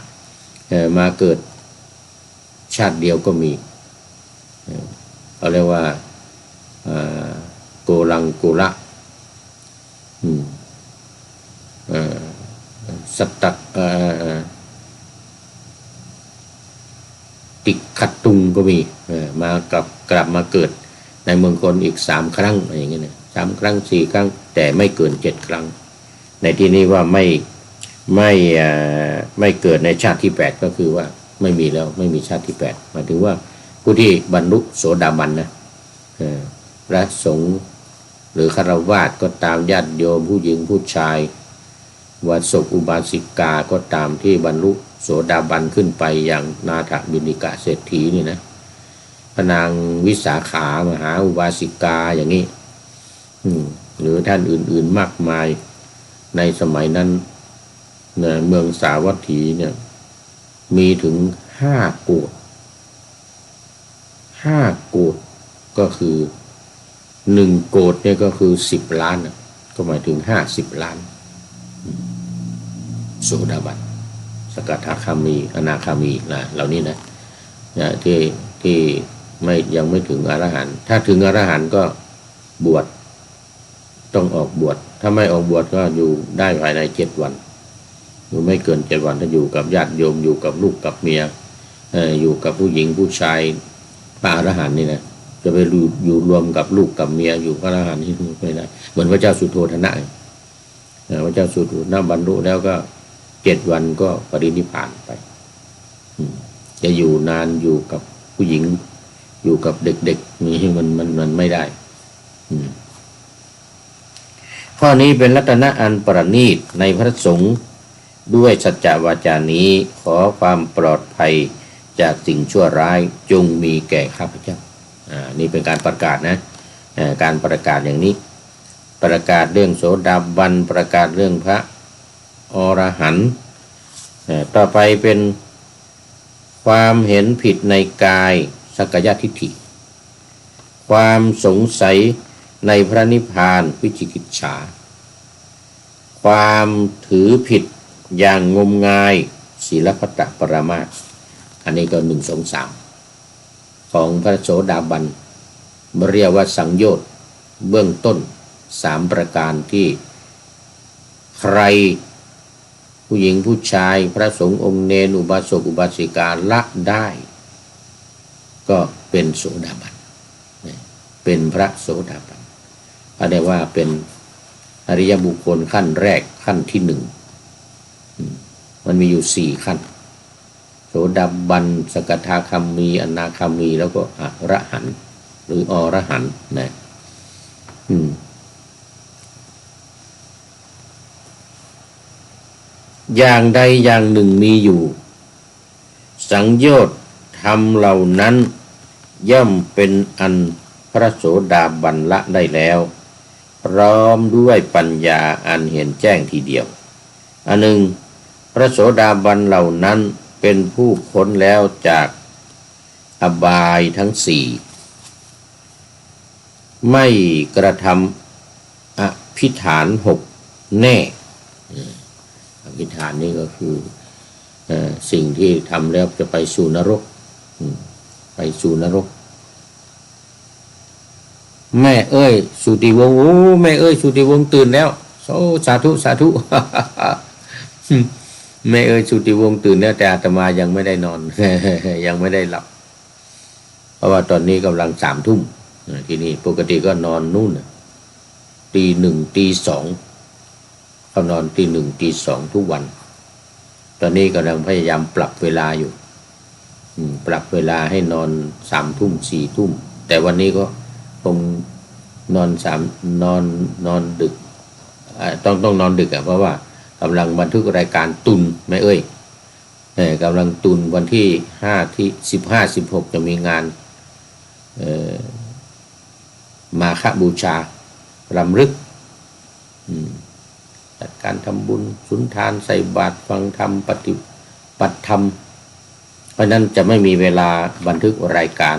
Speaker 7: มาเกิดชาติเดียวก็มีเขาเรียกว่าโกลังกุละสัตตติขตุงก็มีมากลับมาเกิดในเมืองคนอีก3ครั้งอะไรอย่างเงี้ย3ครั้ง4ครั้งแต่ไม่เกิน7ครั้งในที่นี้ว่าไม่เกิดในชาติที่8ก็คือว่าไม่มีแล้วไม่มีชาติที่8หมายถึงว่าผู้ที่บรรลุโสดาบันนะพระสงฆ์หรือฆราวาสก็ตามญาติโยมผู้หญิงผู้ชายวาสกอุบาสิกาก็ตามที่บรรลุโสดาบันขึ้นไปอย่างนาถบิณฑิกะเศรษฐีนี่นะพระนางวิสาขามหาอุบาสิกาอย่างนี้หรือท่านอื่นๆมากมายในสมัยนั้นเมืองสาวัตถีเนี่ยมีถึง5 โกฏก็คือ1 โกฏเนี่ยก็คือ10 ล้านก็หมายถึง50 ล้านโสดาบันสกทาคามีอนาคามีนะเหล่านี้นะที่ไม่ยังไม่ถึงอรหันต์ถ้าถึงอรหันต์ก็บวชต้องออกบวชถ้าไม่ออกบวชก็อยู่ได้ภายใน7 วันอยู่ไม่เกิน7 วันถ้าอยู่กับญาติโยมอยู่กับลูกกับเมียอยู่กับผู้หญิงผู้ชายพระอรหันต์นี่นะจะไปอยู่รวมกับลูกกับเมียอยู่พระอรหันต์ที่ไม่ได้เหมือนพระเจ้าสุโธทนะพระเจ้าสุโธทนะบรรลุแล้วก็7 วันก็ปรินิพพานไปจะอยู่นานอยู่กับผู้หญิงอยู่กับเด็กๆนี่มันไม่ได้ข้อนี้เป็นรัตนะอันประณีตในพระสงฆ์ด้วยสัจจวาจานี้ขอความปลอดภัยจากสิ่งชั่วร้ายจงมีแก่ข้าพเจ้านี่เป็นการประกาศนะการประกาศอย่างนี้ประกาศเรื่องโสดาบันประกาศเรื่องพระอรหันต์ต่อไปเป็นความเห็นผิดในกายสักกายทิฏฐิความสงสัยในพระนิพพานวิจิกิจฉาความถือผิดอย่างงมงายศีลพัตตปรามาสอันนี้ก็1 2 3ของพระโสดาบันเรียกว่าสังโยชน์เบื้องต้น3 ประการที่ใครผู้หญิงผู้ชายพระสงฆ์องค์เนรอุบาสกอุบาสิกาละได้ก็เป็นโสดาบันเป็นพระโสดาบันก็ได้ว่าเป็นอริยบุคคลขั้นแรกขั้นที่1มันมีอยู่4 ขั้น โสดาบันสกทาคามีอนาคามีแล้วก็อรหันต์หรืออรหันต์นะอย่างใดอย่างหนึ่งมีอยู่สังโยชน์ธรรมเหล่านั้นย่อมเป็นอันพระโสดาบันละได้แล้วพร้อมด้วยปัญญาอันเห็นแจ้งทีเดียวอันหนึ่งพระโสดาบันเหล่านั้นเป็นผู้พ้นแล้วจากอบายทั้งสี่ไม่กระทำอภิฐานหกแน่อภิฐานนี่ก็คือสิ่งที่ทำแล้วจะไปสู่นรกไปสู่นรกแม่เอ้ยสุติวงศ์โอ้แม่เอ้ยสุติวงศ์ตื่นแล้วโอ้สาธุสาธุ แม่เอ้ยสุติวงศ์ตื่นแล้วแต่อาตมายังไม่ได้นอน ยังไม่ได้หลับเพราะว่าตอนนี้กำลัง3 ทุ่มที่นี่ปกติก็นอนนู่นตี 1 ตี 2เขานอนตี 1 ตี 2ทุกวันตอนนี้กำลังพยายามปรับเวลาอยู่ปรับเวลาให้นอน3 ทุ่ม 4 ทุ่มแต่วันนี้ก็คงนอนดึกต้องนอนดึกเพราะว่ากำลังบันทึกรายการตุนแม่เอ้ยกำลังตุนวันที่5ที่15 16จะมีงานมาฆบูชารำลึกจัดการทำบุญสุนทานใส่บาตรฟังธรรมปฏิบัติธรรมเพราะนั้นจะไม่มีเวลาบันทึกรายการ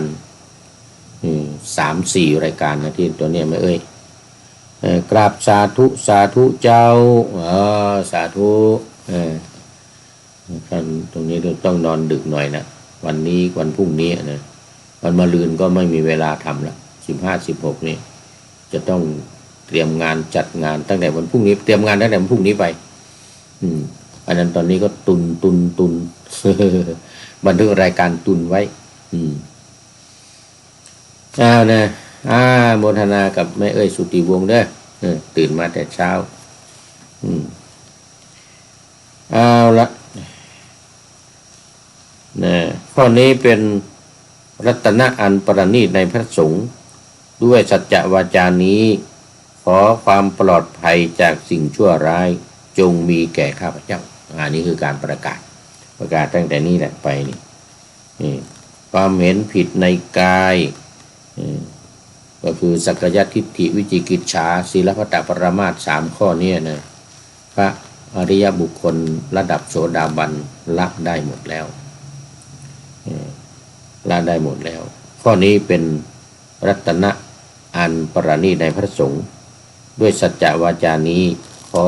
Speaker 7: 3-4 รายการนะที่ตัวเนี้ยแม่เอ้ยกราบสาธุสาธุเจ้าสาธุท่านตรงนี้ต้องนอนดึกหน่อยนะวันนี้วันพรุ่งนี้นะวันมะรืนก็ไม่มีเวลาทำละ15 16นี่จะต้องเตรียมงานจัดงานตั้งแต่วันพรุ่งนี้เตรียมงานตั้งแต่วันพรุ่งนี้ไปอันนั้นตอนนี้ก็ตุน บันทึกรายการตุนไว้นะโมทนากับแม่เอ้ยสุติวงศ์เด้อตื่นมาแต่เช้าเอาละนะข้อนี้เป็นรัตนะอันประณีตในพระสงฆ์ด้วยสัจจะวาจานี้ขอความปลอดภัยจากสิ่งชั่วร้ายจงมีแก่ข้าพเจ้าอันนี้คือการประกาศตั้งแต่นี้แหละไปนี่ความเห็นผิดในกายก็คือสักกายทิฏฐิวิจิกิจฉาศีลพัตตปรมาสน์3 ข้อนี้นะพระอริยบุคคลระดับโสดาบันละได้หมดแล้วละได้หมดแล้วข้อนี้เป็นรัตนะอันประณีตในพระสงฆ์ด้วยสัจจะวาจานี้ขอ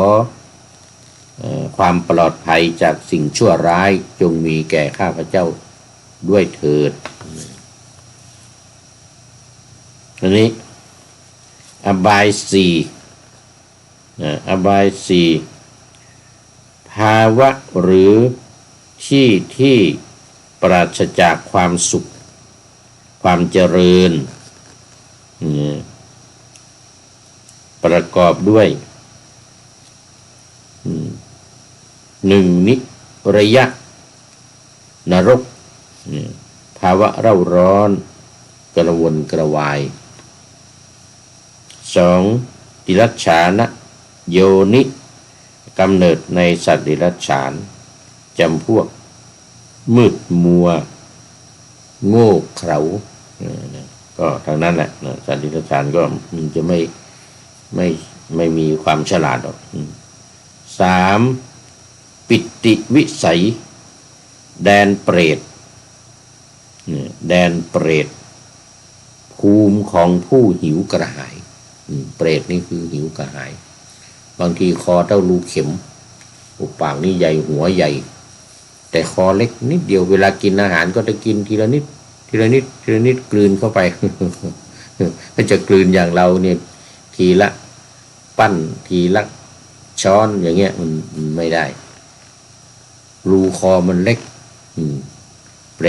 Speaker 7: ความปลอดภัยจากสิ่งชั่วร้ายจงมีแก่ข้าพเจ้าด้วยเถิดอันนี้อบาย4อบาย4ภาวะหรือที่ปราศจากความสุขความเจริญประกอบด้วย1นิระยะนรกภาวะเร่าร้อนกระวนกระวาย2ติรัจฉานะโยนิกำเนิดในสัตว์ดิรัจฉานจำพวกมืดมัวโง่เขลาก็ทางนั้นแหละสัตว์ดิรัจฉานก็มันจะไม่มีความฉลาดหรอก3ปิติวิสัยแดนเปรตแดนเปรตภูมิของผู้หิวกระหายเปรตนี่คือหิวกระหายบางทีคอเท่ารูเข็มปากนี่ใหญ่หัวใหญ่แต่คอเล็กนิดเดียวเวลากินอาหารก็จะกินทีละนิดกลืนเข้าไป ก็จะกลืนอย่างเราเนี่ยทีละปั้นทีละช้อนอย่างเงี้ยมันไม่ได้รูคอมันเล็กเปร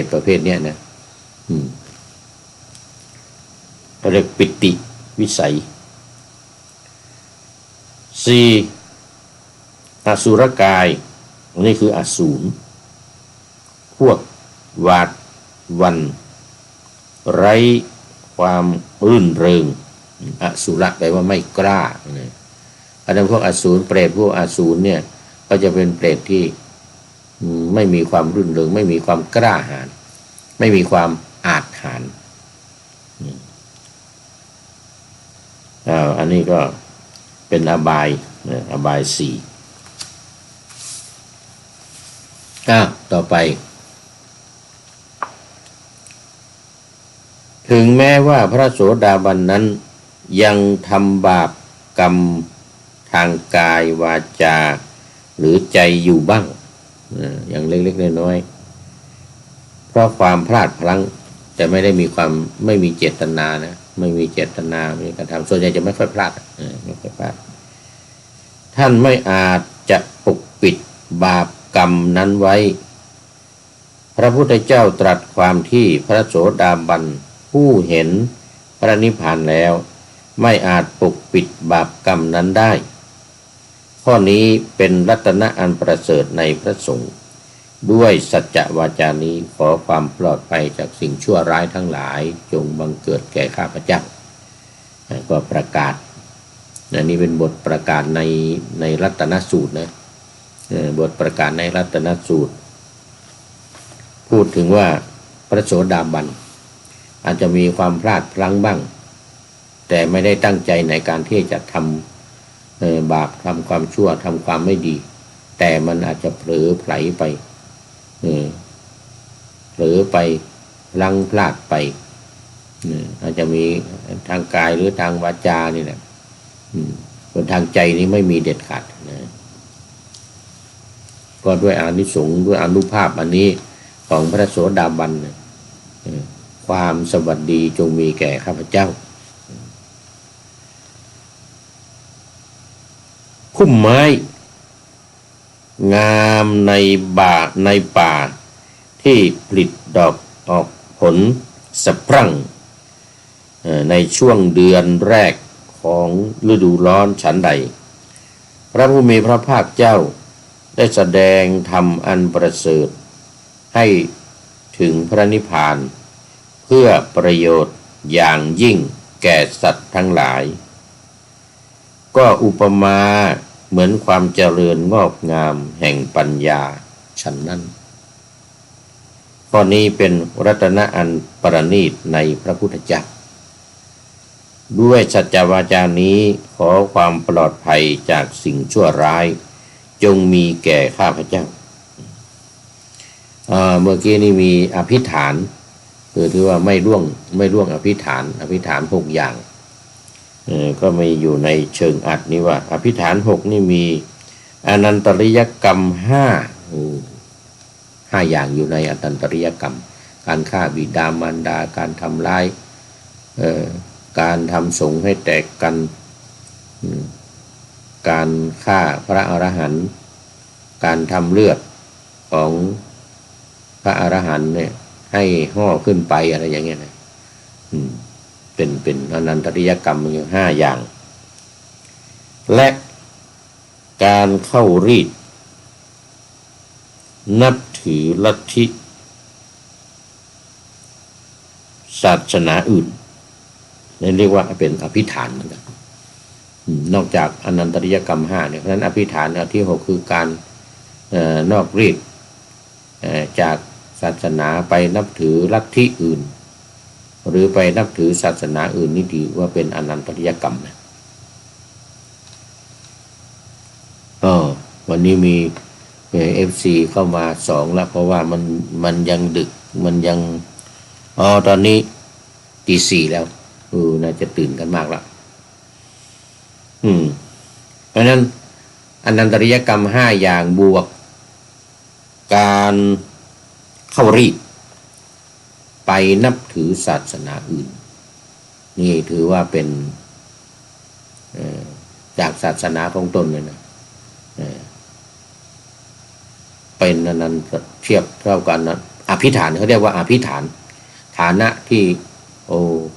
Speaker 7: ตประเภทเนี้ยนะเรียกปิติวิสัย4อสุรกายอันนี้คืออสูร พวกหวาดหวั่นไร้ความรื่นเริงอสุรแปลว่าไม่กล้าอันนั้นพวกอสูรเปรตพวกอสูรเนี่ยก็จะเป็นเปรตที่ไม่มีความรื่นเริงไม่มีความกล้าหาญไม่มีความอาจหาญอันนี้ก็เป็นอบายอบายสี่ต่อไปถึงแม้ว่าพระโสดาบันนั้นยังทำบาปกรรมทางกายวาจาหรือใจอยู่บ้างอย่างเล็กๆน้อยๆเพราะความพลาดพลั้งแต่ไม่มีเจตนานะไม่มีเจตนาไม่กระทำส่วนใหญ่จะไม่ค่อยพลาดไม่ค่อยพลาดท่านไม่อาจจะปกปิดบาปกรรมนั้นไว้พระพุทธเจ้าตรัสความที่พระโสดาบันผู้เห็นพระนิพพานแล้วไม่อาจปกปิดบาปกรรมนั้นได้ข้อนี้เป็นรัตนะอันประเสริฐในพระสงฆ์ด้วยสัจจวาจานี้ขอความปลอดภัยจากสิ่งชั่วร้ายทั้งหลายจงบังเกิดแก่ข้าพเจ้าก็ประกาศนี่เป็นบทประกาศในรัตนสูตรนะบทประกาศในรัตนสูตรพูดถึงว่าพระโสดาบันอาจจะมีความพลาดพลั้งบ้างแต่ไม่ได้ตั้งใจในการที่จะทำบาปทำความชั่วทำความไม่ดีแต่มันอาจจะเผลอไผลไปเผลอไปพลั้งพลาดไปอาจจะมีทางกายหรือทางวาจานี่แหละส่วนทางใจนี้ไม่มีเด็ดขาดนะก็ด้วยอานิสงส์ด้วยอานุภาพอันนี้ของพระโสดาบันความสวัสดีจงมีแก่ข้าพเจ้าพุ่มไม้งามในป่าที่ผลิดอกออกผลสะพรั่งในช่วงเดือนแรกของฤดูร้อนฉันใดพระผู้มีพระภาคเจ้าได้แสดงธรรมอันประเสริฐให้ถึงพระนิพพานเพื่อประโยชน์อย่างยิ่งแก่สัตว์ทั้งหลายก็อุปมาเหมือนความเจริญงอกงามแห่งปัญญาฉันนั้นข้อนี้เป็นรัตนะอันประณีตในพระพุทธเจ้าด้วยสัจจวาจานี้ขอความปลอดภัยจากสิ่งชั่วร้ายจงมีแก่ข้าพเจ้าเมื่อกี้นี่มีอภิฐานคือที่ว่าไม่ล่วงอภิฐาน6อย่างก็มีอยู่ในเชิงอัดนี้ว่าอภิฐาน6นี่มีอนันตริยกรรม5อย่างอยู่ในอนันตริยกรรมการฆ่าบิดามารดาการทำร้ายการทำสงฆ์ให้แตกกันการฆ่าพระอรหันต์การทำเลือดของพระอรหันต์เนี่ยให้ห่อขึ้นไปอะไรอย่างเงี้ยนะเป็นอนันตริยกรรมอยู่5อย่างและการเข้ารีดนับถือลัทธิศาสนาอื่นนี่เรียกว่าเป็นอภิฐานเหมือนกันนอกจากอนันตริยกรรม5เนี่ยเพราะฉะนั้นอภิฐานที่6คือการนอกรีดจากศาสนาไปนับถือลัทธิอื่นหรือไปนับถือศาสนาอื่นนี่ถือว่าเป็นอนันตริยกรรมนะวันนี้มีFC เข้ามา2แล้วเพราะว่ามันยังดึกมันยังตอนนี้ตี 4แล้วน่าจะตื่นกันมากแล้วเพราะนั้นอนันตริยกรรม5อย่างบวกการเข้ารีดไปนับถือศาสนาอื่นนี่ถือว่าเป็นจากศาสนาของตนเลยนะเป็นนั้นเทียบเท่ากันนะอภิฐานเขาเรียกว่าอภิฐานฐานะที่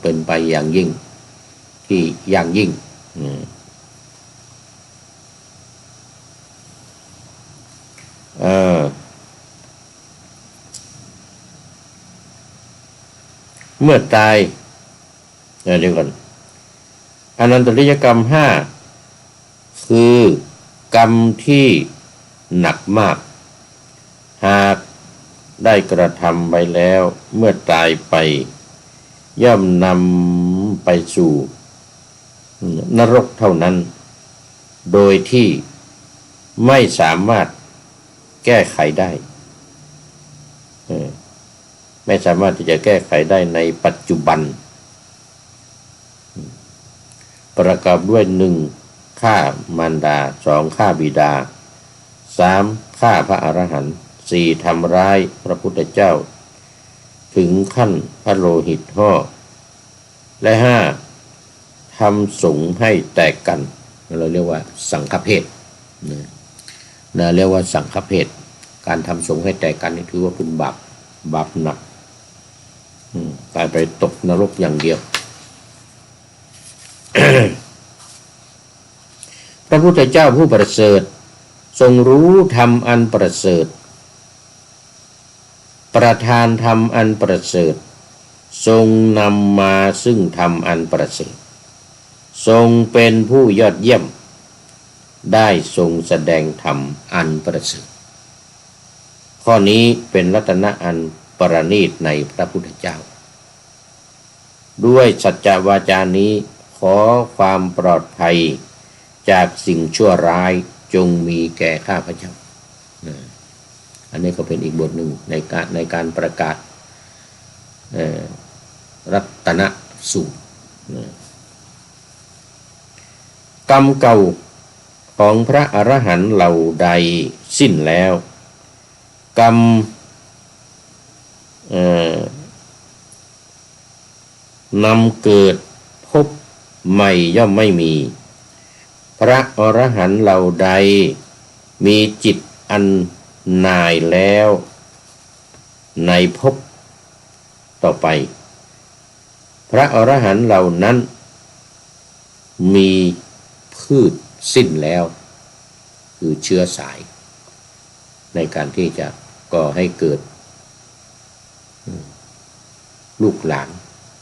Speaker 7: เป็นไปอย่างยิ่งที่อย่างยิ่ง เมื่อตายเดี๋ยวก่อนอนันตริยกรรม5คือกรรมที่หนักมากหากได้กระทำไปแล้วเมื่อตายไปย่อมนำไปสู่นรกเท่านั้นโดยที่ไม่สามารถแก้ไขได้ไม่สามารถที่จะแก้ไขได้ในปัจจุบันประกอบด้วย 1. ฆ่ามารดา 2. ฆ่าบิดา 3. ฆ่าพระอรหันต์ 4. ทำร้ายพระพุทธเจ้าถึงขั้นพระโลหิตห่อและ 5. ทำสงฆ์ให้แตกกันเราเรียกว่าสังฆเพศนะเรียกว่าสังฆเพศการทำสงฆ์ให้แตกกันนี่ถือว่าเป็นบาปหนักตายไปตกนรกอย่างเดียว พระพุทธเจ้าผู้ประเสริฐทรงรู้ธรรมอันประเสริฐประทานธรรมอันประเสริฐทรงนำมาซึ่งธรรมอันประเสริฐทรงเป็นผู้ยอดเยี่ยมได้ทรงแสดงธรรมอันประเสริฐข้อนี้เป็นรัตนะอันประณีตในพระพุทธเจ้าด้วยสัจจวาจานี้ขอความปลอดภัยจากสิ่งชั่วร้ายจงมีแก่ข้าพเจ้าอันนี้ก็เป็นอีกบทหนึ่งในการประกาศรัตนสูตรกรรมเก่าของพระอรหันต์เหล่าใดสิ้นแล้วกรรมนำเกิดพบใหม่ย่อมไม่มีพระอรหันต์เหล่าใดมีจิตอันนายแล้วในภพต่อไปพระอรหันต์เหล่านั้นมีพืชสิ้นแล้วคือเชื้อสายในการที่จะก่อให้เกิดลูกหลาน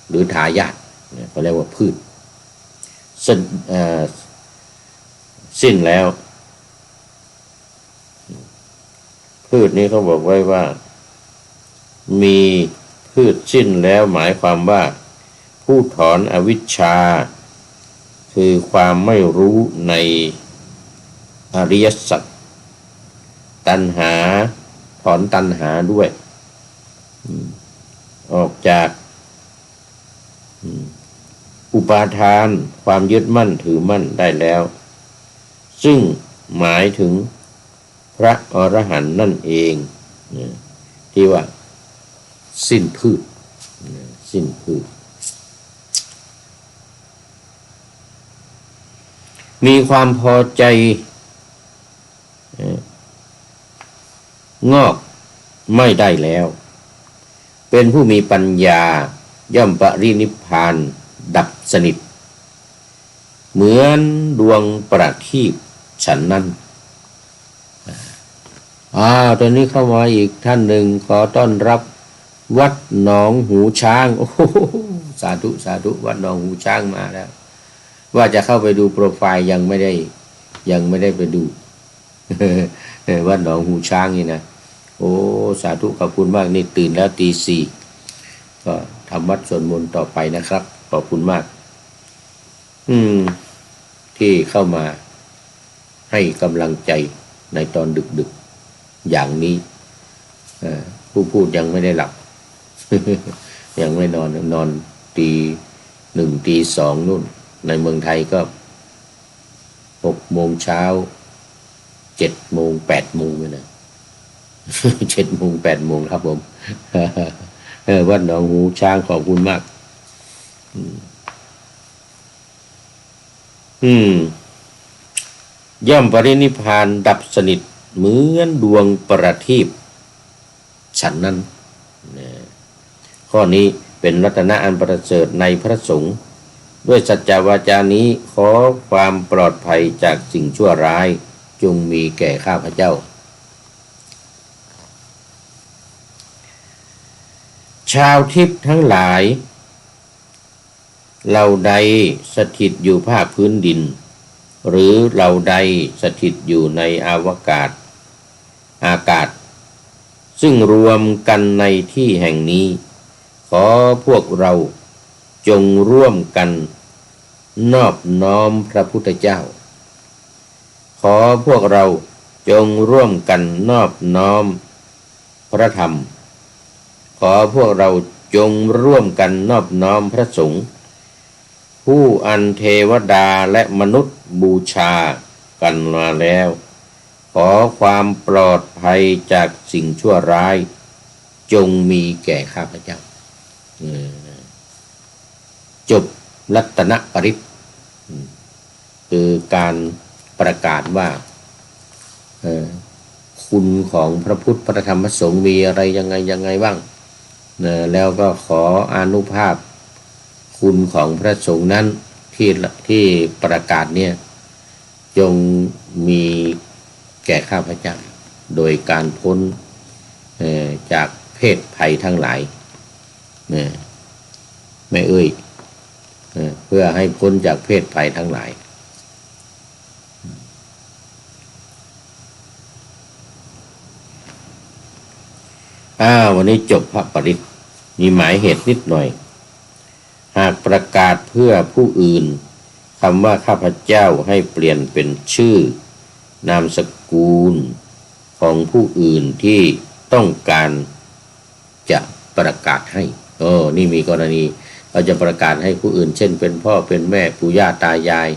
Speaker 7: หรือทายาทเขาเรียกว่าพืชสิ้นแล้วพืชนี้เขาบอกไว้ว่ามีพืชสิ้นแล้วหมายความว่าผู้ถอนอวิชชาคือความไม่รู้ในอริยสัจตัณหาถอนตัณหาด้วยออกจากอุปาทานความยึดมั่นถือมั่นได้แล้วซึ่งหมายถึงพระอรหันต์นั่นเองที่ว่าสิ้นพืชมีความพอใจงอกไม่ได้แล้วเป็นผู้มีปัญญาย่อมปรินิพพานดับสนิทเหมือนดวงประทีปฉันนั้นตอนนี้เข้ามาอีกท่านหนึ่งขอต้อนรับวัดหนองหูช้างโอ้สาธุวัดหนองหูช้างมาแล้วว่าจะเข้าไปดูโปรไฟล์ยังไม่ได้ไปดู วัดหนองหูช้างนี่นะโอ้สาธุขอบคุณมากนี่ตื่นแล้วตี 4ก็ทำวัดสวดมนต์ต่อไปนะครับขอบคุณมากที่เข้ามาให้กำลังใจในตอนดึกอย่างนี้ผู้พูดยังไม่ได้หลับ ยังไม่นอนตี 1 ตี 2นู่นในเมืองไทยก็6 โมงเช้า7 โมง 8 โมงเลยนะ7 โมง 8 โมงครับผมวัดหนองหูช้างขอบคุณมากย่อมปรินิพพานดับสนิทเหมือนดวงประทีปฉันนั้นข้อนี้เป็นรัตนะอันประเสริฐในพระสงฆ์ด้วยสัจจวาจานี้ขอความปลอดภัยจากสิ่งชั่วร้ายจงมีแก่ข้าพเจ้า ช ชาวทิพย์ทั้งหลายเหล่าใดสถิตอยู่ภาคพื้นดินหรือเหล่าใดสถิตอยู่ในอากาศซึ่งรวมกันในที่แห่งนี้ขอพวกเราจงร่วมกันนอบน้อมพระพุทธเจ้าขอพวกเราจงร่วมกันนอบน้อมพระธรรมขอพวกเราจงร่วมกันนอบน้อมพระสงฆ์ผู้อันเทวดาและมนุษย์บูชากันมาแล้วขอความปลอดภัยจากสิ่งชั่วร้ายจงมีแก่ข้าพเจ้าจบรัตนปริตคือการประกาศว่าคุณของพระพุทธพระธรรมพระสงฆ์มีอะไรยังไงบ้างแล้วก็ขออานุภาพคุณของพระสงฆ์นั้นที่ประกาศเนี่ยจงมีแก่ข้าพเจ้าโดยการพ้นจากเพศภัยทั้งหลายไม่เอ่ยเพื่อให้พ้นจากเพศภัยทั้งหลายวันนี้จบพระปริตมีหมายเหตุนิดหน่อยหากประกาศเพื่อผู้อื่นคำว่าข้าพเจ้าให้เปลี่ยนเป็นชื่อนามสกุลของผู้อื่นที่ต้องการจะประกาศให้นี่มีกรณีเราจะประกาศให้ผู้อื่นเช่นเป็นพ่อเป็นแม่ปู่ย่าตายาย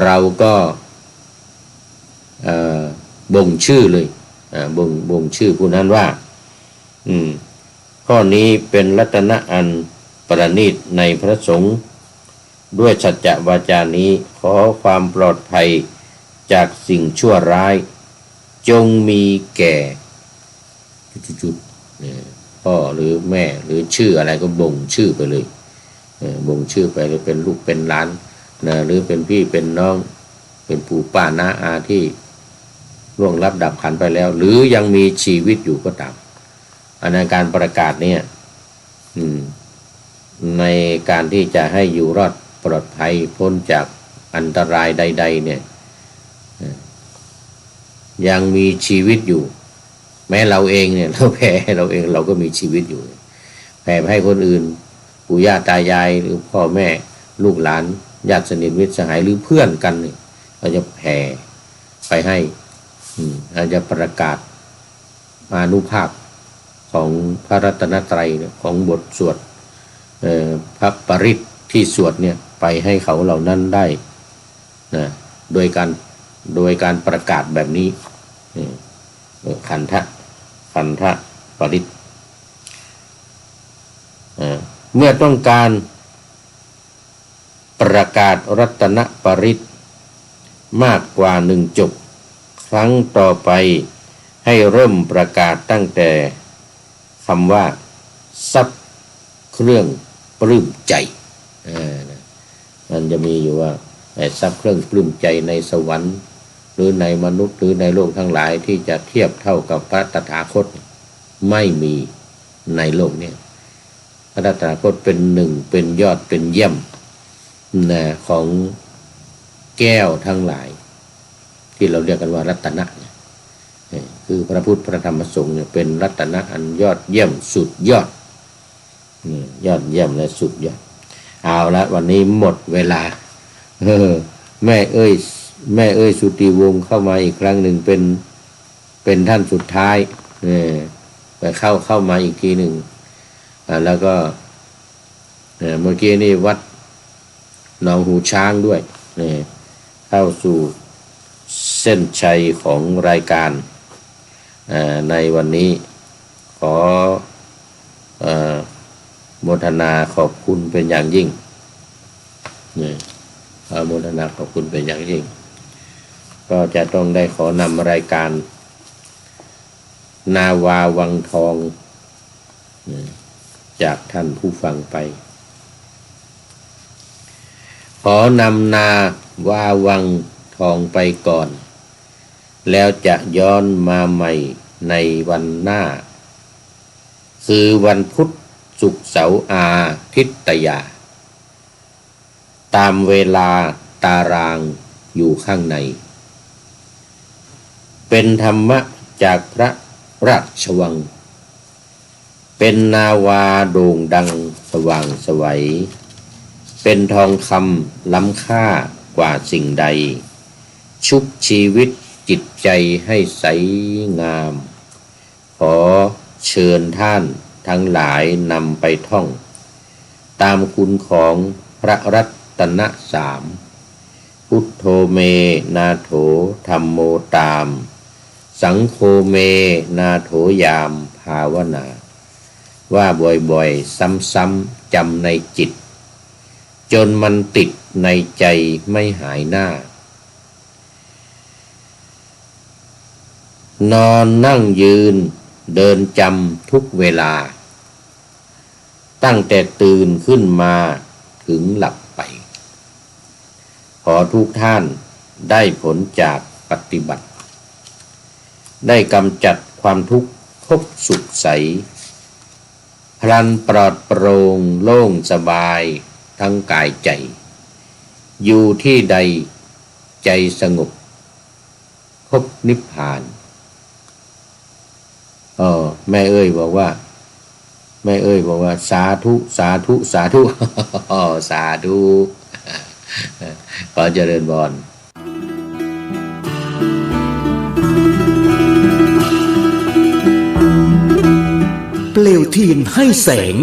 Speaker 7: เราก็บ่งชื่อเลยบ่งชื่อผู้นั้นว่าข้อนี้เป็นรัตนะอันประณีตในพระสงฆ์ด้วยสัจจะวาจานี้ขอความปลอดภัยจากสิ่งชั่วร้ายจงมีแก่พ่อหรือแม่หรือชื่ออะไรก็บ่งชื่อไปเลยบ่งชื่อไปเลยเป็นลูกเป็นหลานหรือเป็นพี่เป็นน้องเป็นปู่ป้าน้าอาที่ล่วงลับดับขันไปแล้วหรือยังมีชีวิตอยู่ก็ตามอันนั้นการประกาศเนี่ยในการที่จะให้อยู่รอดปลอดภัยพ้นจากอันตรายใดๆเนี่ยยังมีชีวิตอยู่แม้เราเองเนี่ยเราแผ่เราเองเราก็มีชีวิตอยู่แผ่ให้คนอื่นปู่ย่าตายายหรือพ่อแม่ลูกหลานญาติสนิทมิตรสหายหรือเพื่อนกันเนี่ยเราจะแผ่ไปให้เราจะประกาศอานุภาพของพระรัตนตรัยของบทสวดพระปริตที่สวดเนี่ยไปให้เขาเหล่านั้นได้นะโดยการประกาศแบบนี้ขันธปริตเมื่อต้องการประกาศรัตนปริตมากกว่า1จบครั้งต่อไปให้เริ่มประกาศตั้งแต่คำว่าทรัพย์เครื่องปลื้มใจมันจะมีอยู่ว่าทรัพย์เครื่องปลื้มใจในสวรรค์หรือในมนุษย์หรือในโลกทั้งหลายที่จะเทียบเท่ากับพระตถาคตไม่มีในโลกนี้พระตถาคตเป็นหนึ่งเป็นยอดเป็นเยี่ยมของแก้วทั้งหลายที่เราเรียกกันว่ารัตนะคือพระพุทธพระธรรมพระสงฆ์เนี่ยเป็นรัตนะอันยอดเยี่ยมสุดยอดยอดเยี่ยมและสุดยอดเอาละวันนี้หมดเวลาแม่เอ้ยสุติวงศ์เข้ามาอีกครั้งหนึ่งเป็นท่านสุดท้ายไปเข้ามาอีกทีหนึ่งแล้วก็เมื่อกี้นี่วัดหนองหูช้างด้วยเข้าสู่เส้นชัยของรายการในวันนี้ขอโมทนาขอบคุณเป็นอย่างยิ่งโมทนาขอบคุณเป็นอย่างยิ่งก็จะต้องได้ขอนำรายการนาวาวังทองจากท่านผู้ฟังไปขอนำนาวาวังทองไปก่อนแล้วจะย้อนมาใหม่ในวันหน้าคือวันพุธ ศุกร์เสาร์อาทิตยาตามเวลาตารางอยู่ข้างในเป็นธรรมะจากพระราชวังเป็นนาวาโด่งดังสว่างไสวเป็นทองคำล้ำค่ากว่าสิ่งใดชุบชีวิตจิตใจให้ใสงามขอเชิญท่านทั้งหลายนำไปท่องตามคุณของพระรัตนสามพุทโธเมนาโถธัมโมตามสังโฆเมนาโถยามภาวนาว่าบ่อยๆซ้ำๆจำในจิตจนมันติดในใจไม่หายหน้านอนนั่งยืนเดินจำทุกเวลาตั้งแต่ตื่นขึ้นมาถึงหลับไปขอทุกท่านได้ผลจากปฏิบัติได้กำจัดความทุกข์พบสุขใสพลันปลอดโปร่งโล่งสบายทั้งกายใจอยู่ที่ใดใจสงบพบนิพพานแม่เอ้ยบอกว่าสาธุสาธุสาธุ สาธุขอเจริญพร
Speaker 8: เปลวเทียนให้แสง